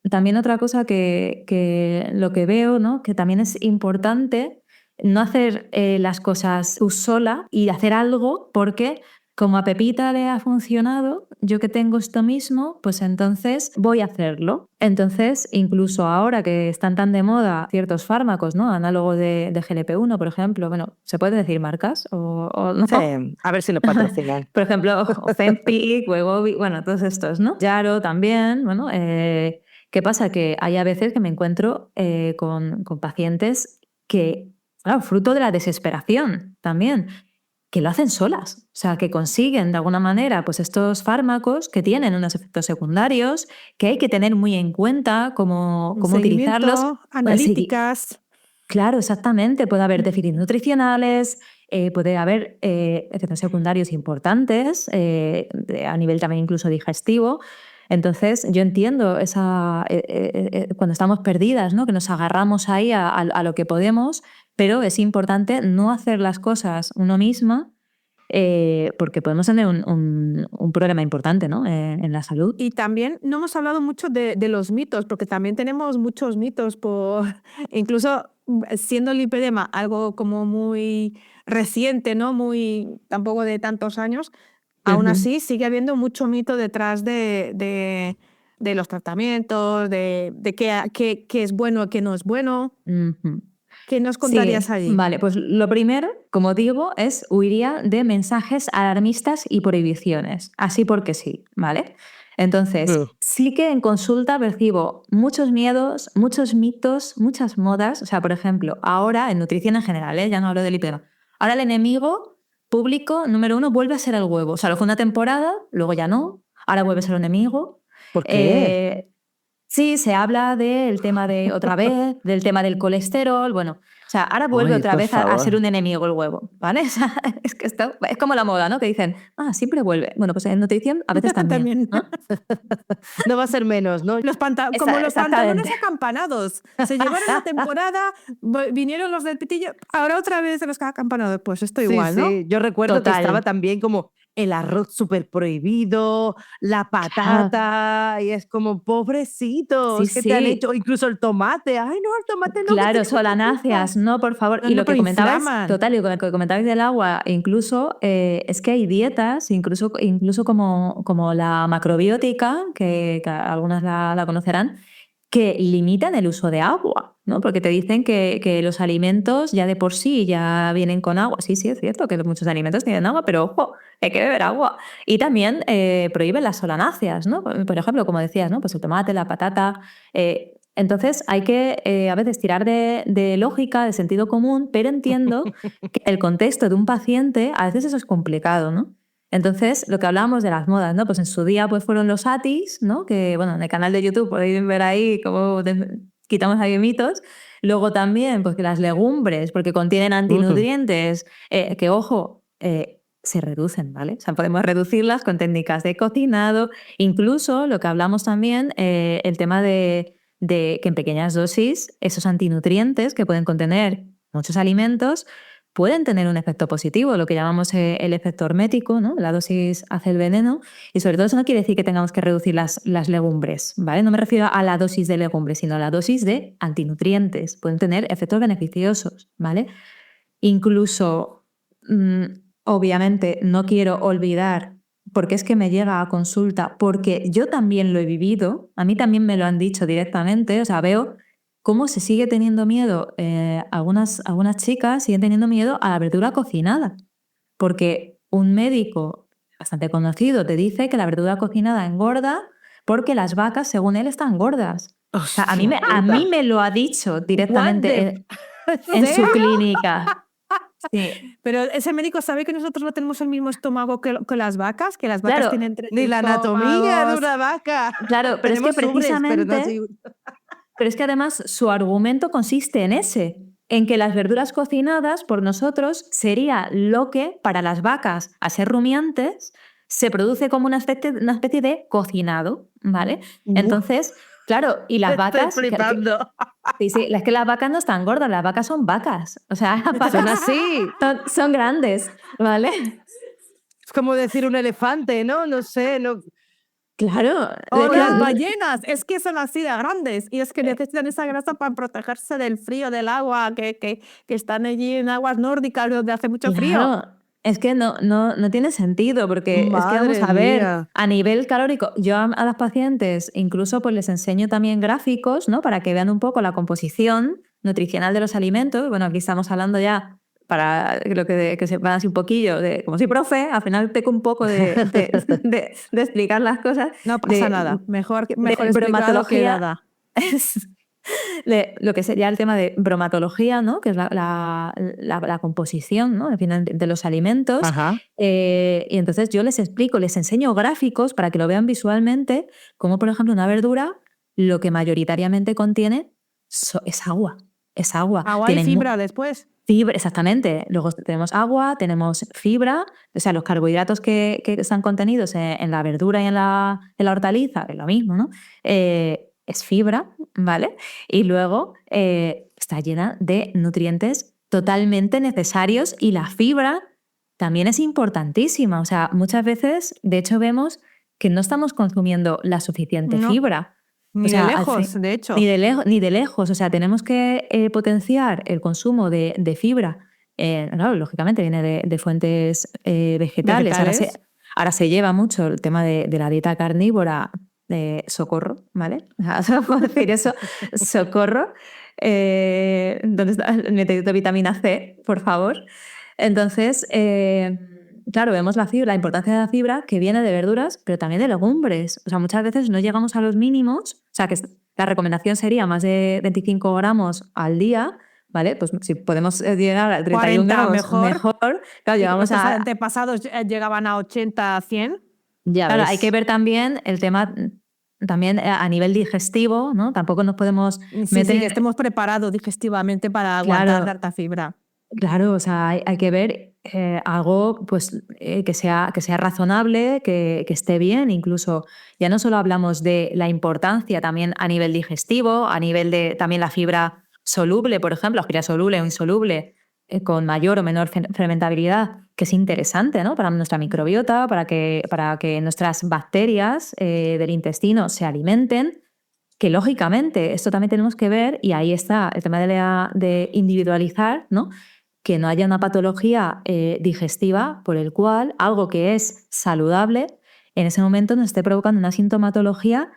S4: también otra cosa que lo que veo, ¿no? Que también es importante no hacer las cosas tú sola y hacer algo porque como a Pepita le ha funcionado, yo que tengo esto mismo, pues entonces voy a hacerlo. Entonces, incluso ahora que están tan de moda ciertos fármacos, ¿no? Análogo de GLP-1, por ejemplo, bueno, ¿se puede decir marcas? ¿O no?
S3: Sí, a ver si nos patrocinan.
S4: Por ejemplo, Ozempic, Wegovy, bueno, todos estos, ¿no? Yaro también, bueno, ¿qué pasa? Que hay a veces que me encuentro con pacientes que, claro, fruto de la desesperación también, que lo hacen solas. O sea, que consiguen de alguna manera pues estos fármacos que tienen unos efectos secundarios que hay que tener muy en cuenta cómo utilizarlos.
S2: Analíticas.
S4: Claro, exactamente. Puede haber déficits nutricionales, puede haber efectos secundarios importantes a nivel también incluso digestivo. Entonces, yo entiendo cuando estamos perdidas, ¿no? Que nos agarramos ahí a lo que podemos, pero es importante no hacer las cosas uno misma porque podemos tener un problema importante, ¿no? En la salud.
S2: Y también no hemos hablado mucho de los mitos, porque también tenemos muchos mitos, incluso siendo el lipedema algo como muy reciente, ¿no? Tampoco de tantos años. Aún así, sigue habiendo mucho mito detrás de los tratamientos, de qué es bueno, qué no es bueno. ¿Qué nos contarías allí?
S4: Vale, pues lo primero, como digo, huiría de mensajes alarmistas y prohibiciones, así porque sí, ¿vale? Entonces, sí que en consulta percibo muchos miedos, muchos mitos, muchas modas. O sea, por ejemplo, ahora en nutrición en general, ya no hablo del lipedema, ahora el enemigo público número 1 vuelve a ser el huevo. O sea, lo fue una temporada, luego ya no, ahora vuelve a ser un enemigo.
S3: ¿Por qué?
S4: Sí, se habla del tema del tema del colesterol, bueno, o sea, ahora vuelve otra vez a ser un enemigo el huevo, ¿vale? O sea, es que esto es como la moda, ¿no? Que dicen, siempre vuelve. Bueno, pues en nutrición a veces también. ¿No?
S3: No va a ser menos, ¿no?
S2: Como los pantalones acampanados. Se llevaron una temporada, vinieron los del pitillo, ahora otra vez los acampanados. Pues esto igual, ¿no?
S3: Sí, yo recuerdo que estaba también como el arroz súper prohibido, la patata, y es como, pobrecitos, ¿qué te han hecho? Incluso el tomate, ay no, el tomate no.
S4: Claro, solanáceas, no, por favor. Y lo que comentabas, y lo que comentabas del agua, incluso es que hay dietas, incluso como la macrobiótica, que algunas la conocerán, que limitan el uso de agua, ¿no? Porque te dicen que los alimentos ya de por sí ya vienen con agua. Sí, es cierto que muchos alimentos tienen agua, pero ojo, hay que beber agua. Y también prohíben las solanáceas, ¿no? Por ejemplo, como decías, ¿no? Pues el tomate, la patata. Entonces hay que a veces tirar de lógica, de sentido común, pero entiendo que el contexto de un paciente a veces eso es complicado, ¿no? Entonces, lo que hablábamos de las modas, ¿no? Pues en su día pues fueron los atis, ¿no? Que, bueno, en el canal de YouTube podéis ver ahí cómo quitamos ahí mitos. Luego también, pues que las legumbres, porque contienen antinutrientes, que, ojo, se reducen, ¿vale? O sea, podemos reducirlas con técnicas de cocinado. Incluso lo que hablamos también, el tema de que en pequeñas dosis esos antinutrientes que pueden contener muchos alimentos pueden tener un efecto positivo, lo que llamamos el efecto hormético, ¿no? La dosis hace el veneno, y sobre todo eso no quiere decir que tengamos que reducir las legumbres, ¿vale? No me refiero a la dosis de legumbres, sino a la dosis de antinutrientes. Pueden tener efectos beneficiosos, ¿vale? Incluso, obviamente, no quiero olvidar, porque es que me llega a consulta, porque yo también lo he vivido, a mí también me lo han dicho directamente, o sea, veo cómo se sigue teniendo miedo, algunas chicas siguen teniendo miedo a la verdura cocinada, porque un médico bastante conocido te dice que la verdura cocinada engorda porque las vacas, según él, están gordas. O sea, a mí me lo ha dicho directamente en su clínica. Sí.
S2: Pero ese médico sabe que nosotros no tenemos el mismo estómago que las vacas
S4: Claro,
S2: tienen 3
S3: Ni la anatomía de
S2: estómagos.
S3: una vaca.
S4: Claro, pero es que
S3: Tenemos ubres,
S4: precisamente...
S3: pero no así.
S4: Pero es que además su argumento consiste en que las verduras cocinadas por nosotros sería lo que para las vacas, a ser rumiantes, se produce como una especie de cocinado, ¿vale? Entonces, claro, y las vacas...
S3: Estoy flipando.
S4: Sí, es que las vacas no están gordas, las vacas son vacas. O sea, las vacas
S3: Son así.
S4: son grandes, ¿vale?
S3: Es como decir un elefante, ¿no? No sé, no...
S4: Claro.
S2: O las ballenas, es que son así de grandes y es que necesitan esa grasa para protegerse del frío del agua, que están allí en aguas nórdicas donde hace mucho frío.
S4: Claro, es que no tiene sentido, porque es que
S3: Madre
S4: vamos a ver,
S3: mía.
S4: a nivel calórico, yo a las pacientes incluso pues les enseño también gráficos, ¿no? Para que vean un poco la composición nutricional de los alimentos. Bueno, aquí estamos hablando ya para que sepan así un poquillo, como soy profe, al final peco un poco de explicar las cosas.
S2: No pasa nada, mejor explicado que
S4: bromatología.
S2: nada.
S4: De lo que sería el tema de bromatología, ¿no? Que es la composición, ¿no? Al final, de los alimentos.
S3: Ajá.
S4: Y entonces yo les explico, les enseño gráficos para que lo vean visualmente, como por ejemplo una verdura lo que mayoritariamente contiene es agua. Es agua.
S2: Agua y fibra después.
S4: Fibra, exactamente. Luego tenemos agua, tenemos fibra, o sea, los carbohidratos que están contenidos en la verdura y en la hortaliza, es lo mismo, ¿no? Es fibra, ¿vale? Y luego está llena de nutrientes totalmente necesarios, y la fibra también es importantísima. O sea, muchas veces, de hecho, vemos que no estamos consumiendo la suficiente fibra.
S2: Ni de lejos, de hecho.
S4: Ni de lejos. O sea, tenemos que potenciar el consumo de fibra. Claro, lógicamente viene de fuentes vegetales. Ahora se lleva mucho el tema de la dieta carnívora. Socorro, ¿vale? O sea, puedo decir eso, socorro. ¿Dónde está el meteorito de vitamina C, por favor? Entonces, claro, vemos la importancia de la fibra, que viene de verduras, pero también de legumbres. O sea, muchas veces no llegamos a los mínimos, o sea, que la recomendación sería más de 25 gramos al día, ¿vale? Pues si podemos llegar a 31 gramos, mejor. Claro, llegamos
S2: los antepasados llegaban a 80, 100.
S4: Ya claro, hay que ver también el tema también a nivel digestivo, ¿no? Tampoco nos podemos meter...
S2: Sí, que estemos preparados digestivamente para aguantar tanta fibra.
S4: Claro, o sea, hay que ver algo pues, que sea razonable, que esté bien. Incluso ya no solo hablamos de la importancia también a nivel digestivo, a nivel de también la fibra soluble, por ejemplo, la fibra soluble o insoluble, con mayor o menor fermentabilidad, que es interesante, ¿no? Para nuestra microbiota, para que nuestras bacterias del intestino se alimenten, que lógicamente esto también tenemos que ver, y ahí está el tema de individualizar, ¿no? Que no haya una patología digestiva por el cual algo que es saludable en ese momento nos esté provocando una sintomatología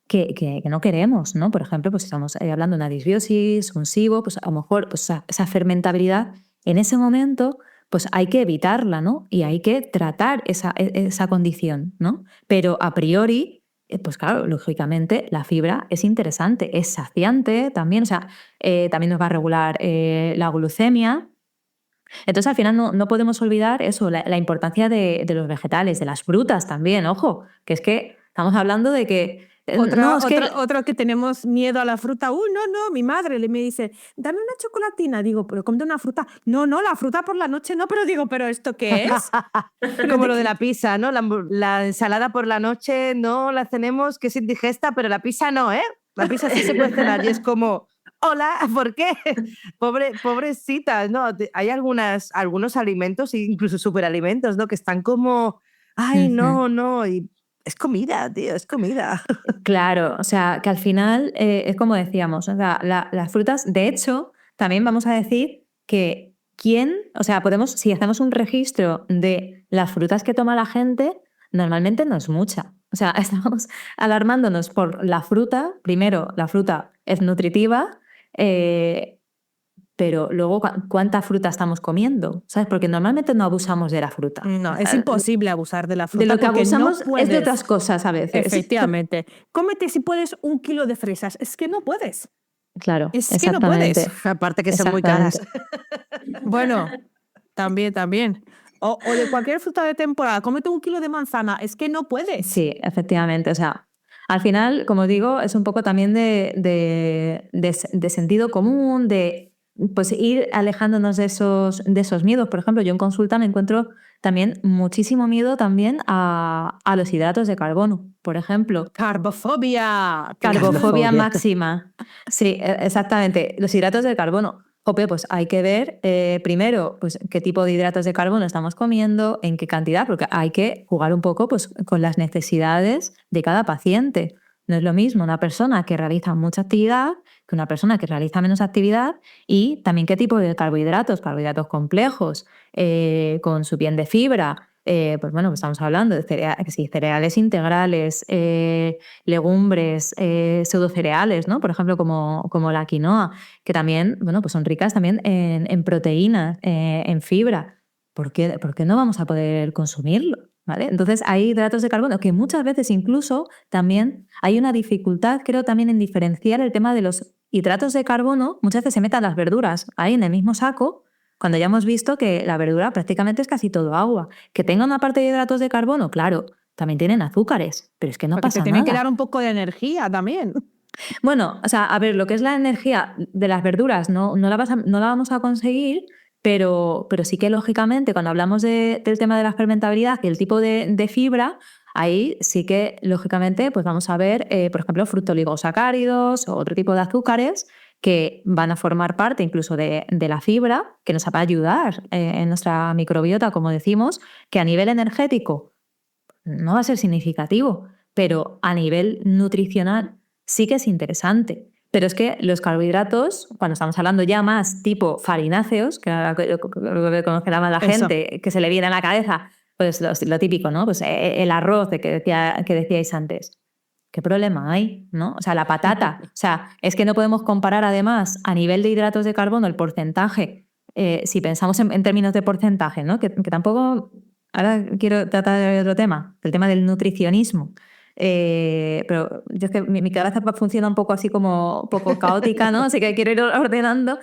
S4: que no queremos, ¿no? Por ejemplo, pues si estamos hablando de una disbiosis, un SIBO, pues a lo mejor pues esa fermentabilidad en ese momento pues hay que evitarla, ¿no? Y hay que tratar esa condición, ¿no? Pero a priori pues claro, lógicamente la fibra es interesante, es saciante también, o sea, también nos va a regular la glucemia. Entonces, al final no podemos olvidar eso, la importancia de los vegetales, de las frutas también, ojo, que es que estamos hablando de que...
S2: Otro que tenemos miedo a la fruta. No, mi madre me dice, dame una chocolatina. Digo, pero cómete una fruta. No, la fruta por la noche no, pero digo, ¿pero esto qué es?
S3: Como lo de la pizza, ¿no? La ensalada por la noche no la tenemos, que es indigesta, pero la pizza no, ¿eh? La pizza sí se puede cenar y es como... Hola, ¿por qué? Pobrecitas, ¿no? Hay algunos alimentos, incluso superalimentos, ¿no? Que están como, ay, no, y es comida, tío, es comida.
S4: Claro, o sea, que al final es como decíamos, o sea, las frutas, de hecho, también vamos a decir que o sea, si hacemos un registro de las frutas que toma la gente, normalmente no es mucha. O sea, estamos alarmándonos por la fruta. Primero, la fruta es nutritiva, pero luego, ¿cuánta fruta estamos comiendo? ¿Sabes? Porque normalmente no abusamos de la fruta.
S2: No, es imposible abusar de la fruta.
S4: De lo que abusamos
S2: no
S4: es de otras cosas a veces.
S2: Efectivamente. Cómete si puedes 1 kilo de fresas. Es que no puedes.
S4: Claro,
S2: es que no puedes.
S3: Aparte que son muy caras.
S2: Bueno, también. O de cualquier fruta de temporada. Cómete 1 kilo de manzana. Es que no puedes.
S4: Sí, efectivamente. O sea, al final, como digo, es un poco también de sentido común, de pues ir alejándonos de esos miedos. Por ejemplo, yo en consulta me encuentro también muchísimo miedo también a los hidratos de carbono, por ejemplo.
S2: Carbofobia
S4: Máxima. Sí, exactamente. Los hidratos de carbono. Jope, pues hay que ver primero pues, qué tipo de hidratos de carbono estamos comiendo, en qué cantidad, porque hay que jugar un poco pues, con las necesidades de cada paciente. No es lo mismo una persona que realiza mucha actividad que una persona que realiza menos actividad, y también qué tipo de carbohidratos complejos, con su bien de fibra. Pues bueno, estamos hablando de cereales integrales, legumbres, pseudocereales, ¿no? Por ejemplo, como la quinoa, que también, bueno, pues son ricas también en proteínas, en fibra. ¿Por qué no vamos a poder consumirlo? ¿Vale? Entonces hay hidratos de carbono que muchas veces incluso también hay una dificultad, creo, también en diferenciar el tema de los hidratos de carbono. Muchas veces se metan las verduras ahí en el mismo saco, cuando ya hemos visto que la verdura prácticamente es casi todo agua. Que tenga una parte de hidratos de carbono, claro, también tienen azúcares, pero es que no pasa nada.
S2: Porque te tienen que dar un poco de energía también.
S4: Bueno, o sea, a ver, lo que es la energía de las verduras no la vamos a conseguir, pero sí que lógicamente cuando hablamos del tema de la fermentabilidad y el tipo de fibra, ahí sí que lógicamente pues vamos a ver, por ejemplo, fructooligosacáridos o otro tipo de azúcares que van a formar parte incluso de la fibra, que nos va a ayudar en nuestra microbiota, como decimos, que a nivel energético no va a ser significativo, pero a nivel nutricional sí que es interesante. Pero es que los carbohidratos, cuando estamos hablando ya más tipo farináceos, que lo que conocerá más la gente, que se le viene a la cabeza, pues lo típico, ¿no? Pues el arroz que decíais antes. ¿Qué problema hay? ¿No? O sea, la patata. O sea, es que no podemos comparar además a nivel de hidratos de carbono el porcentaje, si pensamos en términos de porcentaje, ¿no? Que tampoco... Ahora quiero tratar de otro tema, el tema del nutricionismo. Pero yo es que mi cabeza funciona un poco así como un poco caótica, ¿no? Así que quiero ir ordenando.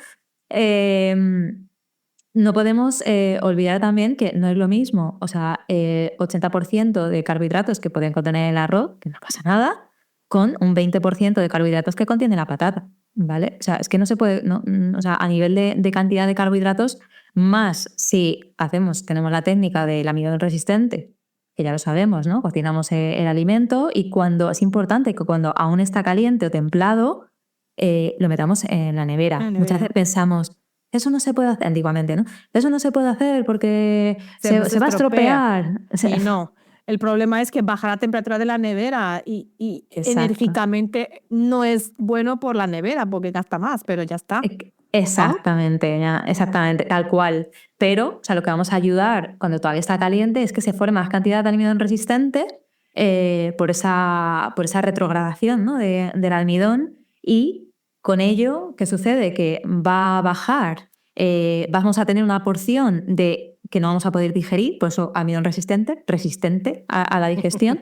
S4: No podemos olvidar también que no es lo mismo, o sea, 80% de carbohidratos que pueden contener el arroz, que no pasa nada, con un 20% de carbohidratos que contiene la patata, ¿vale? O sea, es que no se puede, o sea, a nivel de cantidad de carbohidratos, más si tenemos la técnica del almidón resistente, que ya lo sabemos, ¿no? Cocinamos el alimento y es importante que cuando aún está caliente o templado, lo metamos en la nevera. Muchas veces pensamos, eso no se puede hacer, antiguamente, ¿no? Eso no se puede hacer porque se va a estropear.
S2: Y no. El problema es que baja la temperatura de la nevera y enérgicamente no es bueno por la nevera porque gasta más, pero ya está.
S4: Exactamente, exactamente, tal cual. Pero, o sea, lo que vamos a ayudar cuando todavía está caliente es que se forme más cantidad de almidón resistente por esa retrogradación, ¿no? del almidón, y con ello, ¿qué sucede? Que va a bajar, vamos a tener una porción de que no vamos a poder digerir, por eso almidón resistente a la digestión.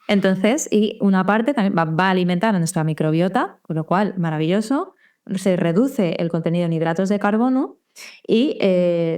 S4: Entonces, y una parte también va a alimentar a nuestra microbiota, con lo cual, maravilloso, se reduce el contenido en hidratos de carbono y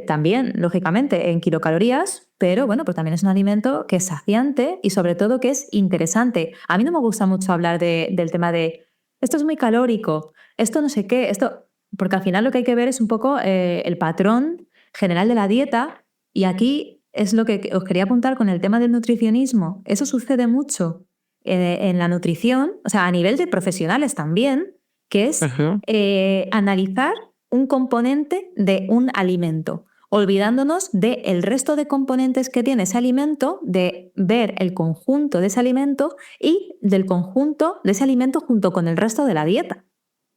S4: también, lógicamente, en kilocalorías, pero bueno, pues también es un alimento que es saciante y sobre todo que es interesante. A mí no me gusta mucho hablar del tema de esto es muy calórico, esto no sé qué, esto, porque al final lo que hay que ver es un poco el patrón general de la dieta, y aquí es lo que os quería apuntar con el tema del nutricionismo. Eso sucede mucho en la nutrición, o sea, a nivel de profesionales también, que es analizar un componente de un alimento, olvidándonos del resto de componentes que tiene ese alimento, de ver el conjunto de ese alimento y del conjunto de ese alimento junto con el resto de la dieta.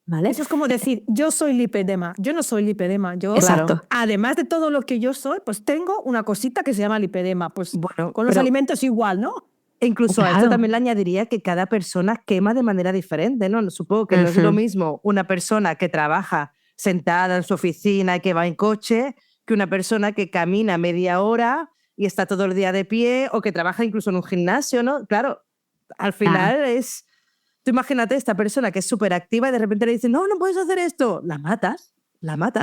S4: ¿Vale?
S2: Eso es como decir, yo soy lipedema. Yo no soy lipedema. Yo,
S4: Exacto.
S2: además de todo lo que yo soy, pues tengo una cosita que se llama lipedema. Pues
S3: Bueno,
S2: con los alimentos igual, ¿no?
S3: E incluso a
S4: Claro.
S3: esto también le añadiría que cada persona quema de manera diferente, ¿no? Supongo que no es lo mismo una persona que trabaja sentada en su oficina y que va en coche que una persona que camina media hora y está todo el día de pie, o que trabaja incluso en un gimnasio, ¿no? Claro, al final es... Tú imagínate esta persona que es súper activa y de repente le dicen, no, no puedes hacer esto. La matas.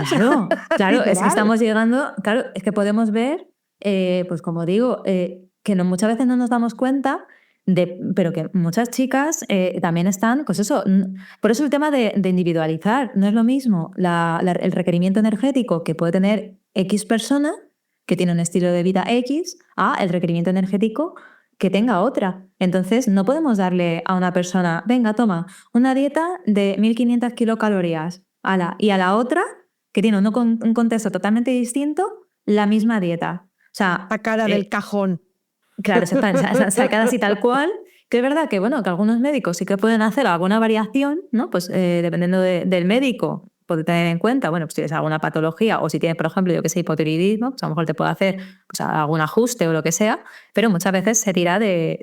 S4: Claro, claro, es que estamos llegando, claro, es que podemos ver, pues como digo, que muchas veces no nos damos cuenta, pero que muchas chicas también están, pues eso, por eso el tema de individualizar, no es lo mismo el requerimiento energético que puede tener X persona, que tiene un estilo de vida X, a el requerimiento energético que tenga otra. Entonces, no podemos darle a una persona, venga, toma, una dieta de 1.500 kilocalorías, y a la otra, que tiene un contexto totalmente distinto, la misma dieta. O sea,
S2: Sacada del cajón.
S4: claro, sacada así tal cual, que es verdad que, bueno, que algunos médicos sí que pueden hacer alguna variación, ¿no? Pues dependiendo del médico, puede tener en cuenta, bueno, pues si tienes alguna patología o si tienes, por ejemplo, yo que sé, hipotiroidismo, pues a lo mejor te puede hacer pues, algún ajuste o lo que sea, pero muchas veces se tira de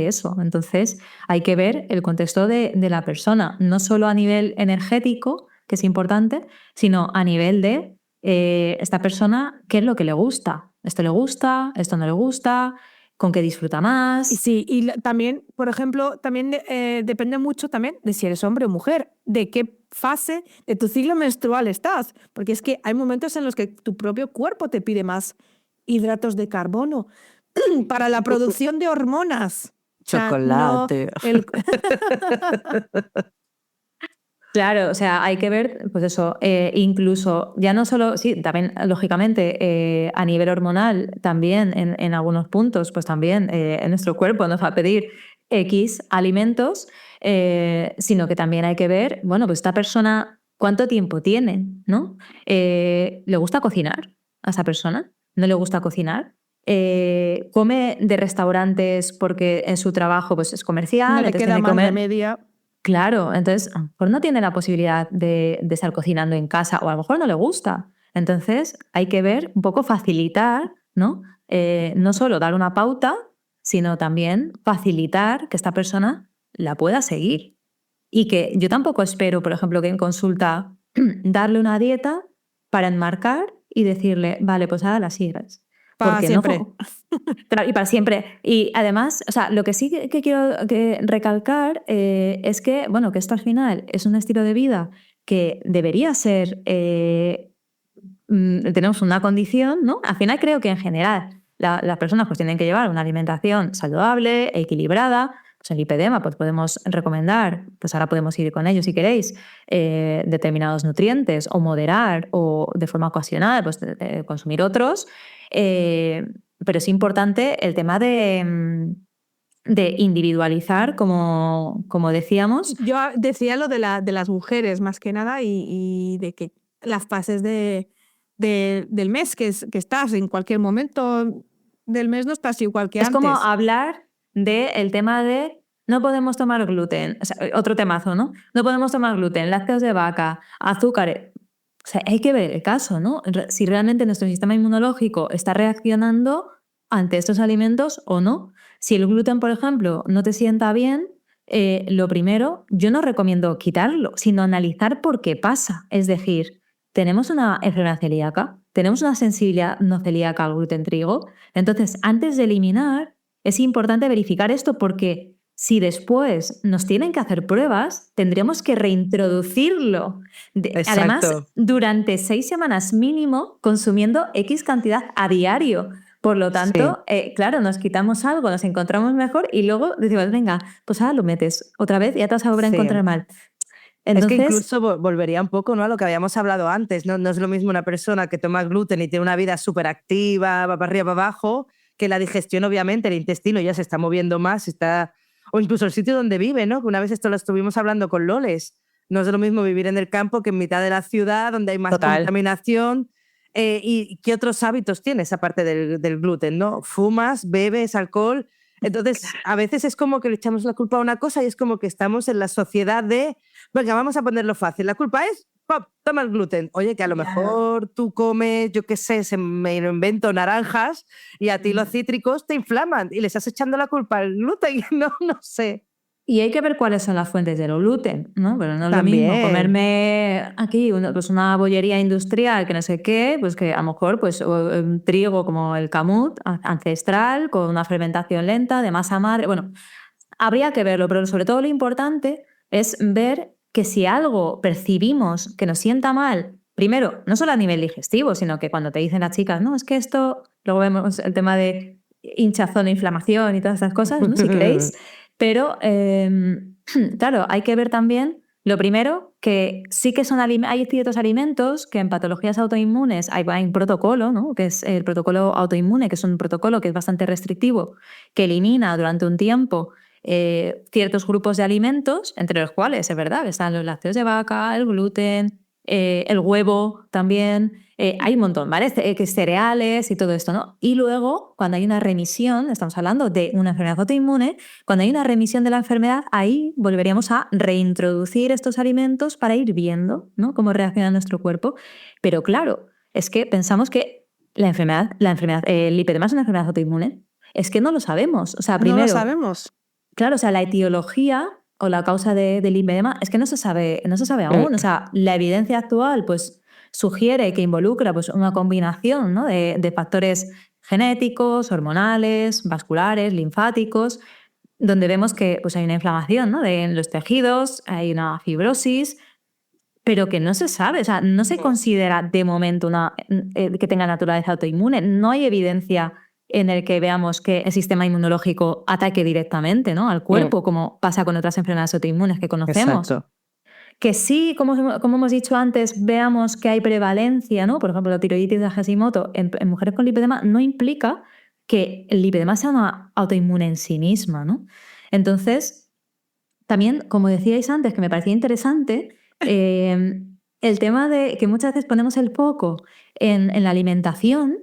S4: eso. Entonces hay que ver el contexto de la persona, no solo a nivel energético, que es importante, sino a nivel de esta persona, qué es lo que le gusta. Esto le gusta, esto no le gusta, con qué disfruta más.
S2: Y sí, y también, por ejemplo, también depende mucho también de si eres hombre o mujer, de qué fase de tu ciclo menstrual estás, porque es que hay momentos en los que tu propio cuerpo te pide más hidratos de carbono para la producción de hormonas.
S3: Chocolate.
S2: O sea, no
S4: Claro, o sea, hay que ver, pues eso, incluso, ya no solo, sí, también, lógicamente, a nivel hormonal, también en algunos puntos, pues también en nuestro cuerpo nos va a pedir X alimentos, sino que también hay que ver, bueno, pues esta persona, ¿cuánto tiempo tiene? ¿No? ¿Le gusta cocinar a esa persona? ¿No le gusta cocinar? ¿Come de restaurantes porque en su trabajo pues, es comercial?
S2: no le
S4: entonces
S2: queda
S4: tiene que
S2: más
S4: comer.
S2: remedio.
S4: Claro, entonces a lo mejor no tiene la posibilidad de estar cocinando en casa, o a lo mejor no le gusta. Entonces hay que ver, un poco facilitar, ¿no? No solo dar una pauta, sino también facilitar que esta persona la pueda seguir. Y que yo tampoco espero, por ejemplo, que en consulta darle una dieta para enmarcar y decirle, vale, pues ahora la sigues.
S2: Para siempre.
S4: Y para siempre. Y además, o sea, lo que sí que quiero recalcar es que, bueno, que esto al final es un estilo de vida que debería ser, tenemos una condición, ¿no? Al final creo que en general las personas pues tienen que llevar una alimentación saludable, equilibrada. Pues en lipedema pues podemos recomendar, pues ahora podemos ir con ello si queréis, determinados nutrientes o moderar o de forma ocasional pues consumir otros. Pero es importante el tema de individualizar, como decíamos.
S2: Yo decía lo de las mujeres más que nada y de que las fases del mes que estás, en cualquier momento del mes no estás igual que
S4: es
S2: antes.
S4: Es como hablar del tema de no podemos tomar gluten, o sea, otro temazo, ¿no? No podemos tomar gluten, lácteos de vaca, azúcares. O sea, hay que ver el caso, ¿no? Si realmente nuestro sistema inmunológico está reaccionando ante estos alimentos o no. Si el gluten, por ejemplo, no te sienta bien, lo primero, yo no recomiendo quitarlo, sino analizar por qué pasa. Es decir, ¿tenemos una enfermedad celíaca? tenemos una sensibilidad no celíaca al gluten trigo. Entonces, antes de eliminar, es importante verificar esto porque si después nos tienen que hacer pruebas, tendríamos que reintroducirlo. Además, durante 6 semanas mínimo, consumiendo X cantidad a diario. Por lo tanto, claro, nos quitamos algo, nos encontramos mejor y luego decimos, venga, pues ahora lo metes otra vez y ya te vas a volver a encontrar mal. Entonces,
S3: es que incluso volvería un poco, ¿no?, a lo que habíamos hablado antes, ¿no? No es lo mismo una persona que toma gluten y tiene una vida súper activa, va para arriba, para abajo, que la digestión, obviamente, el intestino ya se está moviendo más, o incluso el sitio donde vive, ¿no? Que una vez esto lo estuvimos hablando con Loles. No es lo mismo vivir en el campo que en mitad de la ciudad, donde hay más contaminación. ¿Y qué otros hábitos tienes aparte del gluten, ¿no? ¿Fumas, bebes, alcohol? Entonces, a veces es como que le echamos la culpa a una cosa y es como que estamos en la sociedad de, venga, vamos a ponerlo fácil. La culpa es, ¡pop!, toma el gluten. Oye, que a lo mejor tú comes, yo qué sé, me lo invento, naranjas, y a ti los cítricos te inflaman y le estás echando la culpa al gluten. No sé.
S4: Y hay que ver cuáles son las fuentes del gluten, ¿no? Pero no es
S3: También
S4: lo mismo comerme aquí pues una bollería industrial que no sé qué, pues que a lo mejor pues, un trigo como el kamut ancestral, con una fermentación lenta, de masa madre. Bueno, habría que verlo, pero sobre todo lo importante es ver que si algo percibimos que nos sienta mal, primero, no solo a nivel digestivo, sino que cuando te dicen las chicas, no, es que esto, luego vemos el tema de hinchazón, inflamación y todas estas cosas, ¿no? Si queréis. Pero, claro, hay que ver también, lo primero, que sí que hay ciertos alimentos que en patologías autoinmunes hay un protocolo, ¿no?, que es el protocolo autoinmune, que es un protocolo que es bastante restrictivo, que elimina durante un tiempo ciertos grupos de alimentos, entre los cuales, es verdad, que están los lácteos de vaca, el gluten, el huevo también, hay un montón, ¿vale? Cereales y todo esto, ¿no? Y luego, cuando hay una remisión, estamos hablando de una enfermedad autoinmune, cuando hay una remisión de la enfermedad, ahí volveríamos a reintroducir estos alimentos para ir viendo, ¿no?, cómo reacciona nuestro cuerpo. Pero claro, es que pensamos que el lipedema es una enfermedad autoinmune. Es que no lo sabemos. O sea, primero,
S2: no lo sabemos.
S4: Claro, o sea, la etiología o la causa del lipedema es que no se sabe aún. O sea, la evidencia actual pues sugiere que involucra pues una combinación, ¿no?, de factores genéticos, hormonales, vasculares, linfáticos, donde vemos que pues hay una inflamación, ¿no?, en los tejidos, hay una fibrosis, pero que no se sabe, o sea, no se considera de momento que tenga naturaleza autoinmune. No hay evidencia en el que veamos que el sistema inmunológico ataque directamente, ¿no?, al cuerpo, como pasa con otras enfermedades autoinmunes que conocemos.
S3: Exacto.
S4: Que sí, como hemos dicho antes, veamos que hay prevalencia, ¿no?, por ejemplo, la tiroiditis de Hashimoto en mujeres con lipedema, no implica que el lipedema sea una autoinmune en sí misma, ¿no? Entonces, también, como decíais antes, que me parecía interesante, el tema de que muchas veces ponemos el foco en la alimentación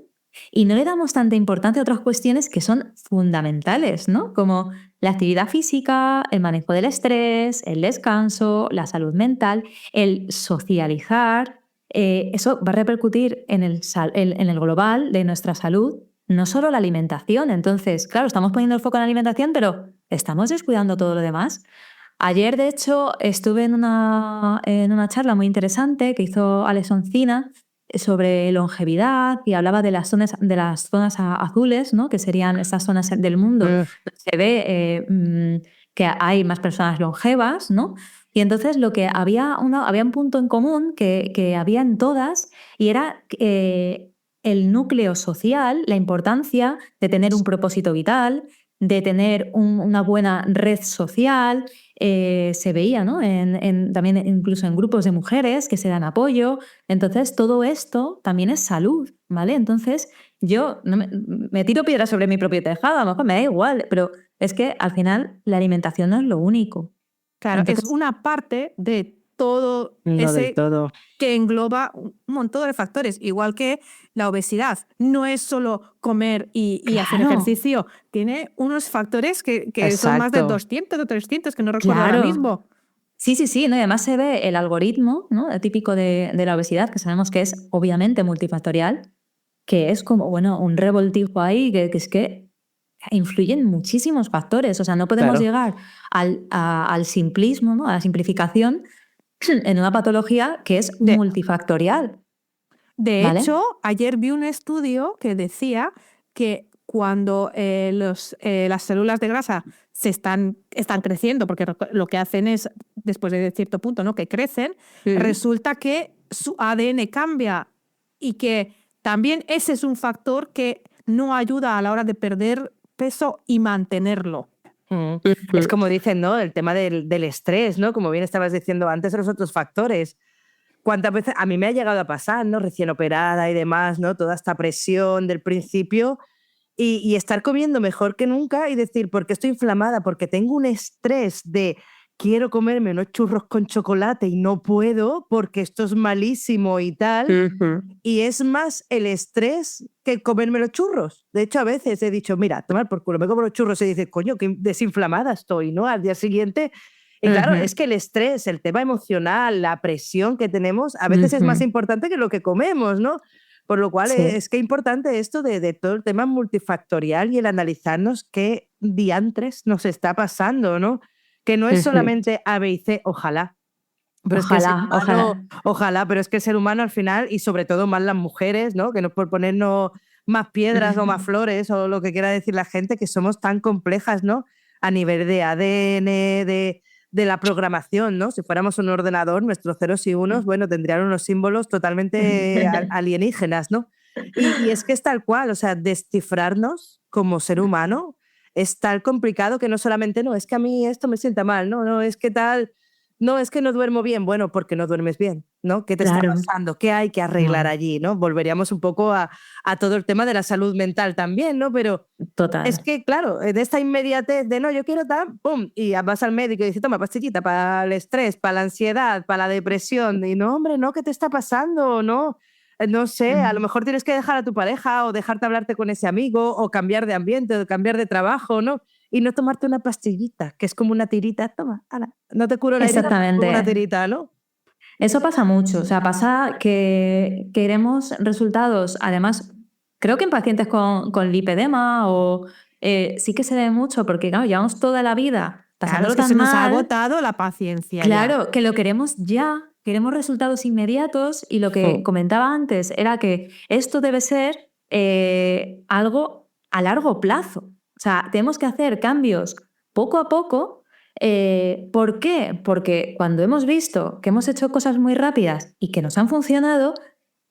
S4: y no le damos tanta importancia a otras cuestiones que son fundamentales, ¿no?, como la actividad física, el manejo del estrés, el descanso, la salud mental, el socializar. Eso va a repercutir en el global de nuestra salud, no solo la alimentación. Entonces, claro, estamos poniendo el foco en la alimentación, pero estamos descuidando todo lo demás. Ayer, de hecho, estuve en una charla muy interesante que hizo Alex Oncina sobre longevidad y hablaba de las zonas azules, ¿no?, que serían estas zonas del mundo. Se ve que hay más personas longevas, ¿no? Y entonces había un punto en común que había en todas, y era el núcleo social, la importancia de tener un propósito vital, de tener una buena red social. Se veía, ¿no?, también incluso en grupos de mujeres que se dan apoyo. Entonces, todo esto también es salud, ¿vale? Entonces, yo no me tiro piedras sobre mi propio tejado, a lo mejor me da igual, pero es que al final la alimentación no es lo único.
S2: Claro,
S4: Entonces,
S2: es una parte de todo
S3: No del todo.
S2: que engloba un montón de factores, igual que la obesidad. No es solo comer y hacer ejercicio, tiene unos factores que son más de 200 o 300, que no recuerdo ahora mismo.
S4: Sí, ¿no? Y además se ve el algoritmo, ¿no?, típico de la obesidad, que sabemos que es obviamente multifactorial, que es como, bueno, un revoltijo ahí, que es que influyen muchísimos factores. O sea, no podemos llegar al simplismo, ¿no?, a la simplificación en una patología que es multifactorial.
S2: De
S4: ¿Vale?
S2: hecho, ayer vi un estudio que decía que cuando las células de grasa están creciendo, porque lo que hacen es, después de cierto punto, ¿no?, que crecen, resulta que su ADN cambia y que también ese es un factor que no ayuda a la hora de perder peso y mantenerlo.
S3: Es como dicen, ¿no? El tema del estrés, ¿no? Como bien estabas diciendo antes, los otros factores. ¿Cuántas veces a mí me ha llegado a pasar, ¿no? Recién operada y demás, ¿no? Toda esta presión del principio y estar comiendo mejor que nunca y decir, ¿por qué estoy inflamada? Porque tengo un estrés de quiero comerme unos churros con chocolate y no puedo porque esto es malísimo y tal. Y es más el estrés que comerme los churros. De hecho, a veces he dicho, mira, tomar por culo, me como los churros y dices, coño, qué desinflamada estoy, ¿no? Al día siguiente. Y claro, es que el estrés, el tema emocional, la presión que tenemos, a veces es más importante que lo que comemos, ¿no? Por lo cual es que importante esto de todo el tema multifactorial y el analizarnos qué diantres nos está pasando, ¿no? Que no es solamente A, B y C, ojalá. Pero es que el ser humano, ojalá, pero es que el ser humano al final, y sobre todo más las mujeres, ¿no? Que no es por ponernos más piedras o más flores o lo que quiera decir la gente, que somos tan complejas, ¿no? A nivel de ADN, de la programación, ¿no? Si fuéramos un ordenador, nuestros ceros y unos, bueno, tendrían unos símbolos totalmente alienígenas, ¿no? Y es que es tal cual, o sea, descifrarnos como ser humano es tan complicado que no solamente, no, es que a mí esto me sienta mal, no, es que tal... No, es que no duermo bien. Bueno, porque no duermes bien, ¿no? ¿Qué te está pasando? ¿Qué hay que arreglar allí, no? Volveríamos un poco a todo el tema de la salud mental también, ¿no? Pero es que, claro, de esta inmediatez de no, yo quiero tal, pum, y vas al médico y dices, toma pastillita para el estrés, para la ansiedad, para la depresión. Y no, hombre, no, ¿qué te está pasando? No, no sé, a lo mejor tienes que dejar a tu pareja o dejarte hablarte con ese amigo o cambiar de ambiente o cambiar de trabajo, ¿no? Y no tomarte una pastillita, que es como una tirita, toma, ala, no te curo la herida, como una tirita, ¿no?
S4: Eso pasa mucho, o sea, pasa que queremos resultados, además, creo que en pacientes con lipedema o sí que se ve mucho, porque claro, llevamos toda la vida pasándolos tan
S2: se nos ha
S4: mal,
S2: agotado la paciencia.
S4: Claro,
S2: ya.
S4: que lo queremos ya, queremos resultados inmediatos y lo que comentaba antes era que esto debe ser algo a largo plazo. O sea, tenemos que hacer cambios poco a poco. ¿Por qué? Porque cuando hemos visto que hemos hecho cosas muy rápidas y que nos han funcionado,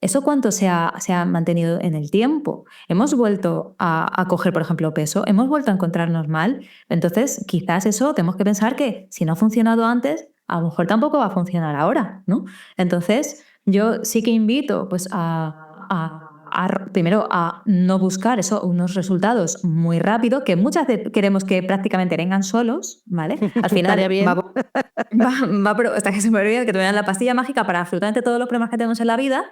S4: ¿eso cuánto se ha mantenido en el tiempo? Hemos vuelto a coger, por ejemplo, peso, hemos vuelto a encontrarnos mal. Entonces, quizás eso tenemos que pensar que si no ha funcionado antes, a lo mejor tampoco va a funcionar ahora, ¿no? Entonces, yo sí que invito pues, primero a no buscar unos resultados muy rápido, que muchas veces queremos que prácticamente vengan solos, ¿vale? Al final hasta que se me olvide que te vean la pastilla mágica para absolutamente todos los problemas que tenemos en la vida,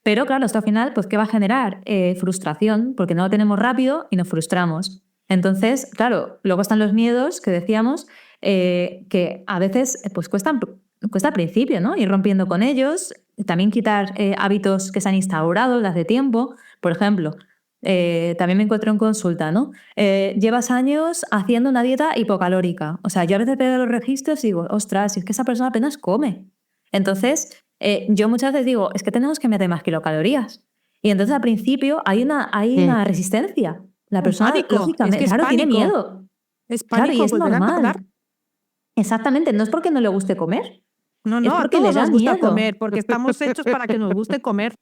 S4: pero claro, esto al final, pues ¿qué va a generar? Frustración, porque no lo tenemos rápido y nos frustramos. Entonces, claro, luego están los miedos que decíamos, que a veces pues cuesta al principio, ¿no? Ir rompiendo con ellos, también quitar hábitos que se han instaurado desde hace tiempo. Por ejemplo, también me encuentro en consulta, ¿no? Llevas años haciendo una dieta hipocalórica. O sea, yo a veces veo los registros y digo, ostras, es que esa persona apenas come. Entonces, yo muchas veces digo, es que tenemos que meter más kilocalorías. Y entonces al principio hay una resistencia. La persona, lógicamente, claro, tiene miedo.
S2: Es pánico,
S4: claro, y es normal. Exactamente, no es porque no le guste comer.
S2: No, a todos nos gusta comer, porque estamos hechos para que nos guste comer.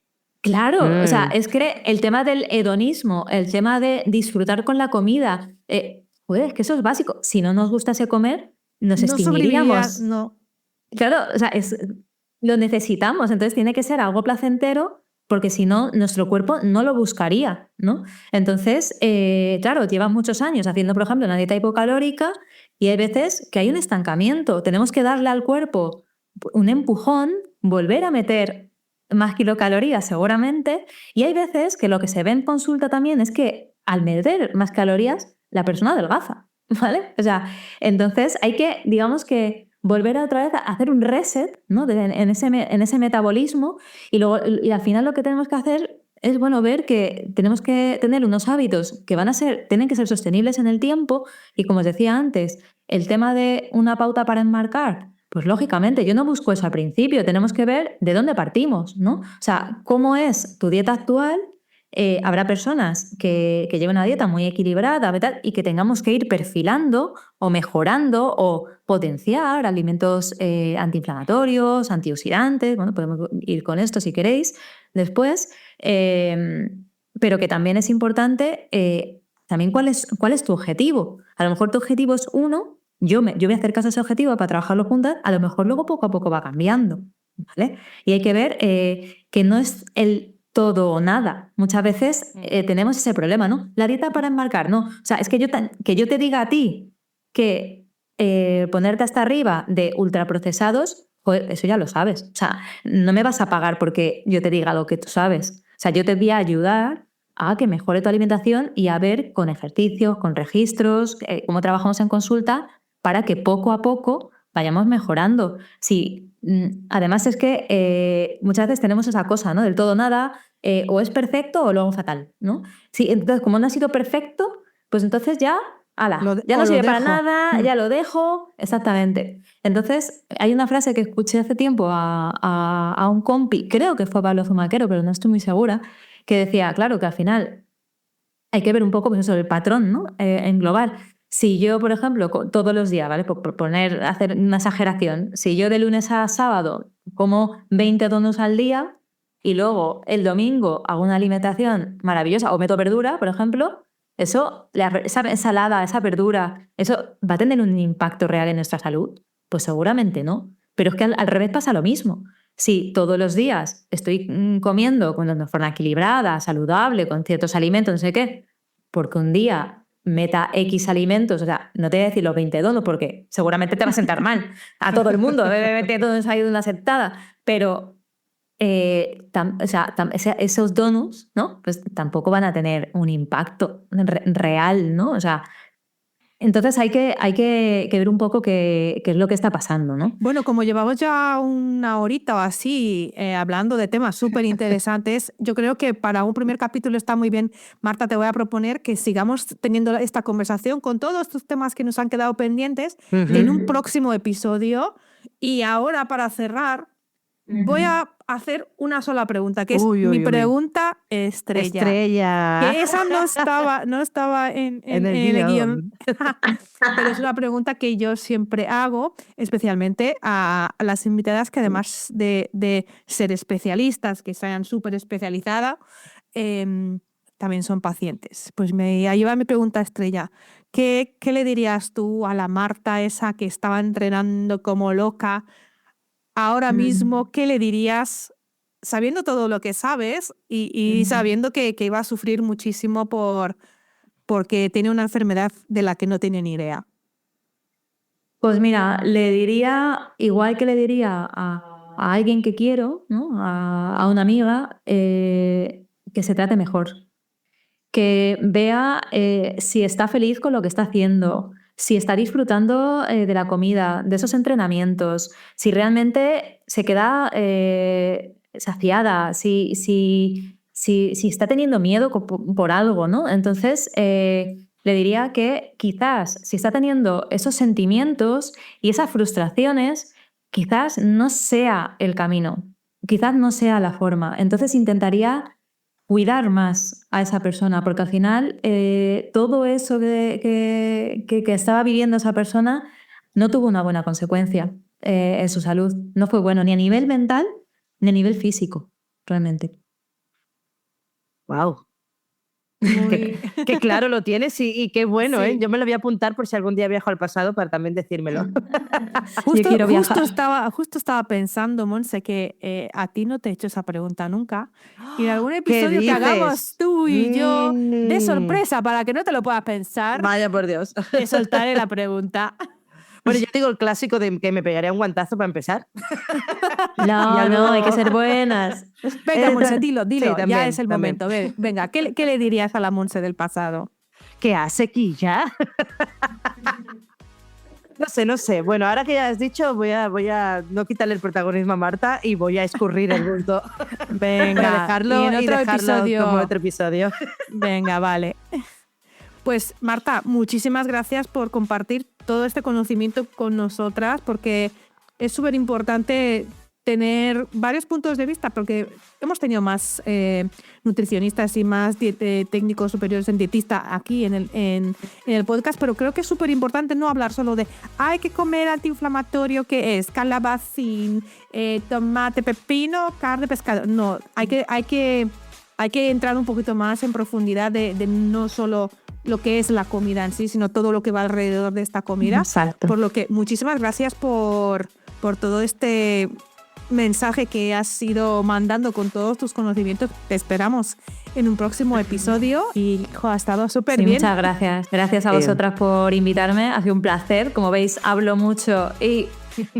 S4: Claro, o sea, es que el tema del hedonismo, el tema de disfrutar con la comida, es que eso es básico. Si no nos gustase comer, nos extinguiríamos.
S2: No.
S4: Claro, o sea, lo necesitamos, entonces tiene que ser algo placentero, porque si no, nuestro cuerpo no lo buscaría, ¿no? Entonces, claro, llevan muchos años haciendo, por ejemplo, una dieta hipocalórica y hay veces que hay un estancamiento. Tenemos que darle al cuerpo un empujón, volver a meter más kilocalorías seguramente, y hay veces que lo que se ve en consulta también es que al meter más calorías, la persona adelgaza, ¿vale? O sea, entonces hay que, digamos que volver otra vez a hacer un reset, ¿no? en ese metabolismo, y al final lo que tenemos que hacer es, bueno, ver que tenemos que tener unos hábitos que tienen que ser sostenibles en el tiempo, y como os decía antes, el tema de una pauta para enmarcar, Pues lógicamente, yo no busco eso al principio, tenemos que ver de dónde partimos, ¿no? O sea, ¿cómo es tu dieta actual? Habrá personas que lleven una dieta muy equilibrada, ¿verdad? Y que tengamos que ir perfilando o mejorando o potenciar alimentos antiinflamatorios, antioxidantes. Bueno, podemos ir con esto si queréis después. Pero que también es importante también cuál es tu objetivo. A lo mejor tu objetivo es uno, yo voy a hacer caso a ese objetivo para trabajarlo juntas, a lo mejor luego poco a poco va cambiando, ¿vale? Y hay que ver que no es el todo o nada. Muchas veces tenemos ese problema, ¿no? La dieta para enmarcar, no. O sea, es que yo te diga a ti que ponerte hasta arriba de ultraprocesados, joder, eso ya lo sabes. O sea, no me vas a pagar porque yo te diga lo que tú sabes. O sea, yo te voy a ayudar a que mejore tu alimentación y a ver con ejercicios, con registros, cómo trabajamos en consulta para que poco a poco vayamos mejorando. Sí, además es que muchas veces tenemos esa cosa, ¿no? Del todo nada, o es perfecto o luego fatal, ¿no? Sí, entonces como no ha sido perfecto, pues entonces ya, ya no sirve para nada, ya lo dejo, exactamente. Entonces hay una frase que escuché hace tiempo a un compi, creo que fue Pablo Zumaquero, pero no estoy muy segura, que decía, claro, que al final hay que ver un poco pues eso, el patrón, ¿no? En global. Si yo, por ejemplo, todos los días, ¿vale? Por hacer una exageración, si yo de lunes a sábado como 20 donuts al día y luego el domingo hago una alimentación maravillosa o meto verdura, por ejemplo, esa ensalada, esa verdura, ¿eso va a tener un impacto real en nuestra salud? Pues seguramente no. Pero es que al revés pasa lo mismo. Si todos los días estoy comiendo de forma equilibrada, saludable, con ciertos alimentos, no sé qué, porque un día meta X alimentos, o sea, no te voy a decir los 20 donuts porque seguramente te va a sentar mal a todo el mundo, 20 donuts ahí de una sentada, pero esos donuts, ¿no? Pues tampoco van a tener un impacto real, ¿no? O sea, entonces hay que ver un poco qué es lo que está pasando, ¿no?
S2: Bueno, como llevamos ya una horita o así hablando de temas súper interesantes, yo creo que para un primer capítulo está muy bien. Marta, te voy a proponer que sigamos teniendo esta conversación con todos estos temas que nos han quedado pendientes en un próximo episodio. Y ahora, para cerrar, voy a hacer una sola pregunta, que es mi pregunta estrella. Que esa no estaba en el guión. Pero es una pregunta que yo siempre hago, especialmente a las invitadas que además de ser especialistas, que sean súper especializadas, también son pacientes. Pues ahí va mi pregunta estrella. ¿Qué le dirías tú a la Marta esa que estaba entrenando como loca? Ahora mismo, ¿qué le dirías sabiendo todo lo que sabes y sabiendo que iba a sufrir muchísimo porque tiene una enfermedad de la que no tiene ni idea?
S4: Pues mira, le diría, igual que le diría a alguien que quiero, ¿no? A una amiga, que se trate mejor, que vea si está feliz con lo que está haciendo, si está disfrutando de la comida, de esos entrenamientos, si realmente se queda saciada, si está teniendo miedo por algo, ¿no? Entonces, le diría que quizás si está teniendo esos sentimientos y esas frustraciones, quizás no sea el camino, quizás no sea la forma. Entonces intentaría cuidar más a esa persona, porque al final todo eso que estaba viviendo esa persona no tuvo una buena consecuencia en su salud. No fue bueno ni a nivel mental ni a nivel físico, realmente.
S3: ¡Wow! Qué claro lo tienes y qué bueno, sí. Yo me lo voy a apuntar por si algún día viajo al pasado para también decírmelo.
S2: Justo estaba pensando, Monse, que a ti no te he hecho esa pregunta nunca. Y en algún episodio que hagamos tú y yo de sorpresa, para que no te lo puedas pensar,
S3: vaya por Dios,
S2: te soltaré la pregunta.
S3: Bueno, yo digo el clásico de que me pegaría un guantazo para empezar.
S4: No, hay que ser buenas.
S2: Venga, Monse, dilo, sí, también, ya es el momento. Venga, ¿qué le dirías a la Monse del pasado?
S3: ¿Qué hace aquí ya? No sé. Bueno, ahora que ya has dicho, voy a no quitarle el protagonismo a Marta y voy a escurrir el bulto.
S2: Venga,
S3: para dejarlo y dejarlo como otro episodio.
S2: Venga, vale. Pues Marta, muchísimas gracias por compartir todo este conocimiento con nosotras, porque es súper importante tener varios puntos de vista, porque hemos tenido más nutricionistas y más técnicos superiores en dietista aquí en el podcast, pero creo que es súper importante no hablar solo de hay que comer antiinflamatorio, que es calabacín, tomate, pepino, carne, pescado. No, hay que entrar un poquito más en profundidad de no solo lo que es la comida en sí, sino todo lo que va alrededor de esta comida.
S4: Exacto.
S2: Por lo que muchísimas gracias por todo este mensaje que has ido mandando con todos tus conocimientos. Te esperamos en un próximo episodio y ha estado súper bien.
S4: Muchas gracias. Gracias a vosotras por invitarme. Ha sido un placer. Como veis, hablo mucho y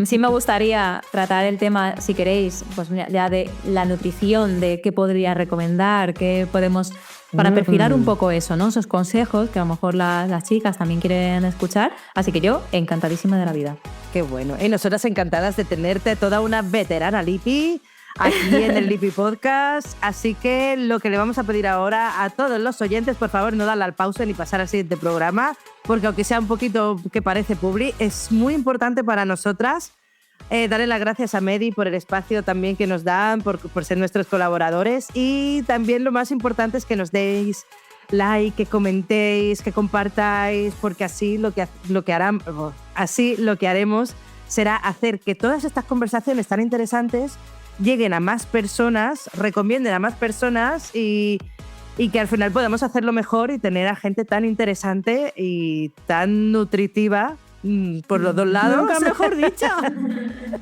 S4: sí me gustaría tratar el tema, si queréis, pues ya de la nutrición, de qué podría recomendar, qué podemos, para perfilar un poco eso, ¿no? Esos consejos que a lo mejor las chicas también quieren escuchar. Así que yo, encantadísima de la vida.
S3: Qué bueno. Y nosotras encantadas de tenerte, toda una veterana Lipi, aquí en el Lipi Podcast. Así que lo que le vamos a pedir ahora a todos los oyentes, por favor, no darle al pausa ni pasar al siguiente programa, porque aunque sea un poquito que parece publi, es muy importante para nosotras darle las gracias a Medi por el espacio también que nos dan, por ser nuestros colaboradores, y también lo más importante es que nos deis like, que comentéis, que compartáis, porque así lo que haremos será hacer que todas estas conversaciones tan interesantes lleguen a más personas, recomienden a más personas y que al final podamos hacerlo mejor y tener a gente tan interesante y tan nutritiva por los dos lados.
S2: Nunca mejor dicho.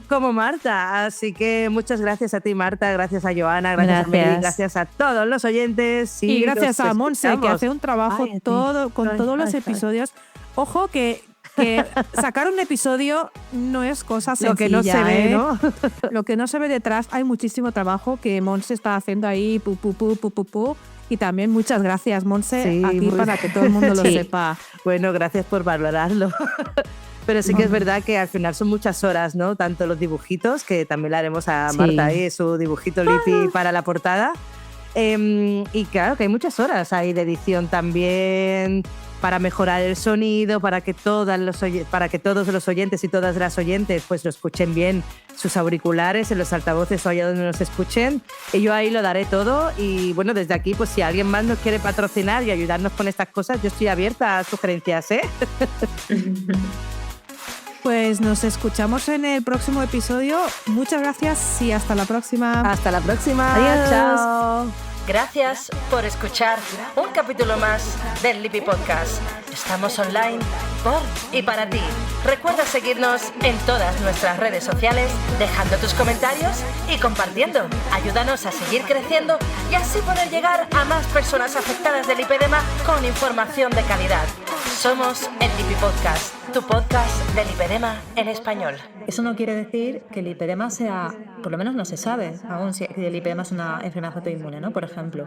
S3: Como Marta. Así que muchas gracias a ti, Marta, gracias a Joana, gracias a Meli, gracias a todos los oyentes.
S2: Y gracias a Monse, que hace un trabajo con todos los episodios. Ojo que sacar un episodio no es cosa sencilla.
S3: Lo que no se ve, ¿no?
S2: Lo que no se ve detrás, hay muchísimo trabajo que Monse está haciendo ahí, Y también muchas gracias, Monse,
S3: sí,
S2: aquí para que todo el mundo lo sepa.
S3: Bueno, gracias por valorarlo. Pero sí que es verdad que al final son muchas horas, ¿no? Tanto los dibujitos, que también le haremos a Marta ahí, su dibujito Lipi para la portada. Y claro, que hay muchas horas ahí de edición también para mejorar el sonido, para que todos los oyentes y todas las oyentes pues lo escuchen bien, sus auriculares, en los altavoces o allá donde nos escuchen. Y yo ahí lo daré todo. Y bueno, desde aquí, pues si alguien más nos quiere patrocinar y ayudarnos con estas cosas, yo estoy abierta a sugerencias, ¿eh?
S2: Pues nos escuchamos en el próximo episodio. Muchas gracias y hasta la próxima.
S3: Hasta la próxima.
S4: Adiós.
S3: Chao.
S1: Gracias por escuchar un capítulo más del Lipi Podcast. Estamos online por y para ti. Recuerda seguirnos en todas nuestras redes sociales, dejando tus comentarios y compartiendo. Ayúdanos a seguir creciendo y así poder llegar a más personas afectadas del lipedema con información de calidad. Somos el Lipi Podcast, tu podcast del lipedema en español.
S4: Eso no quiere decir que el lipedema sea, por lo menos no se sabe aún si el lipedema es una enfermedad autoinmune, ¿no? Por ejemplo.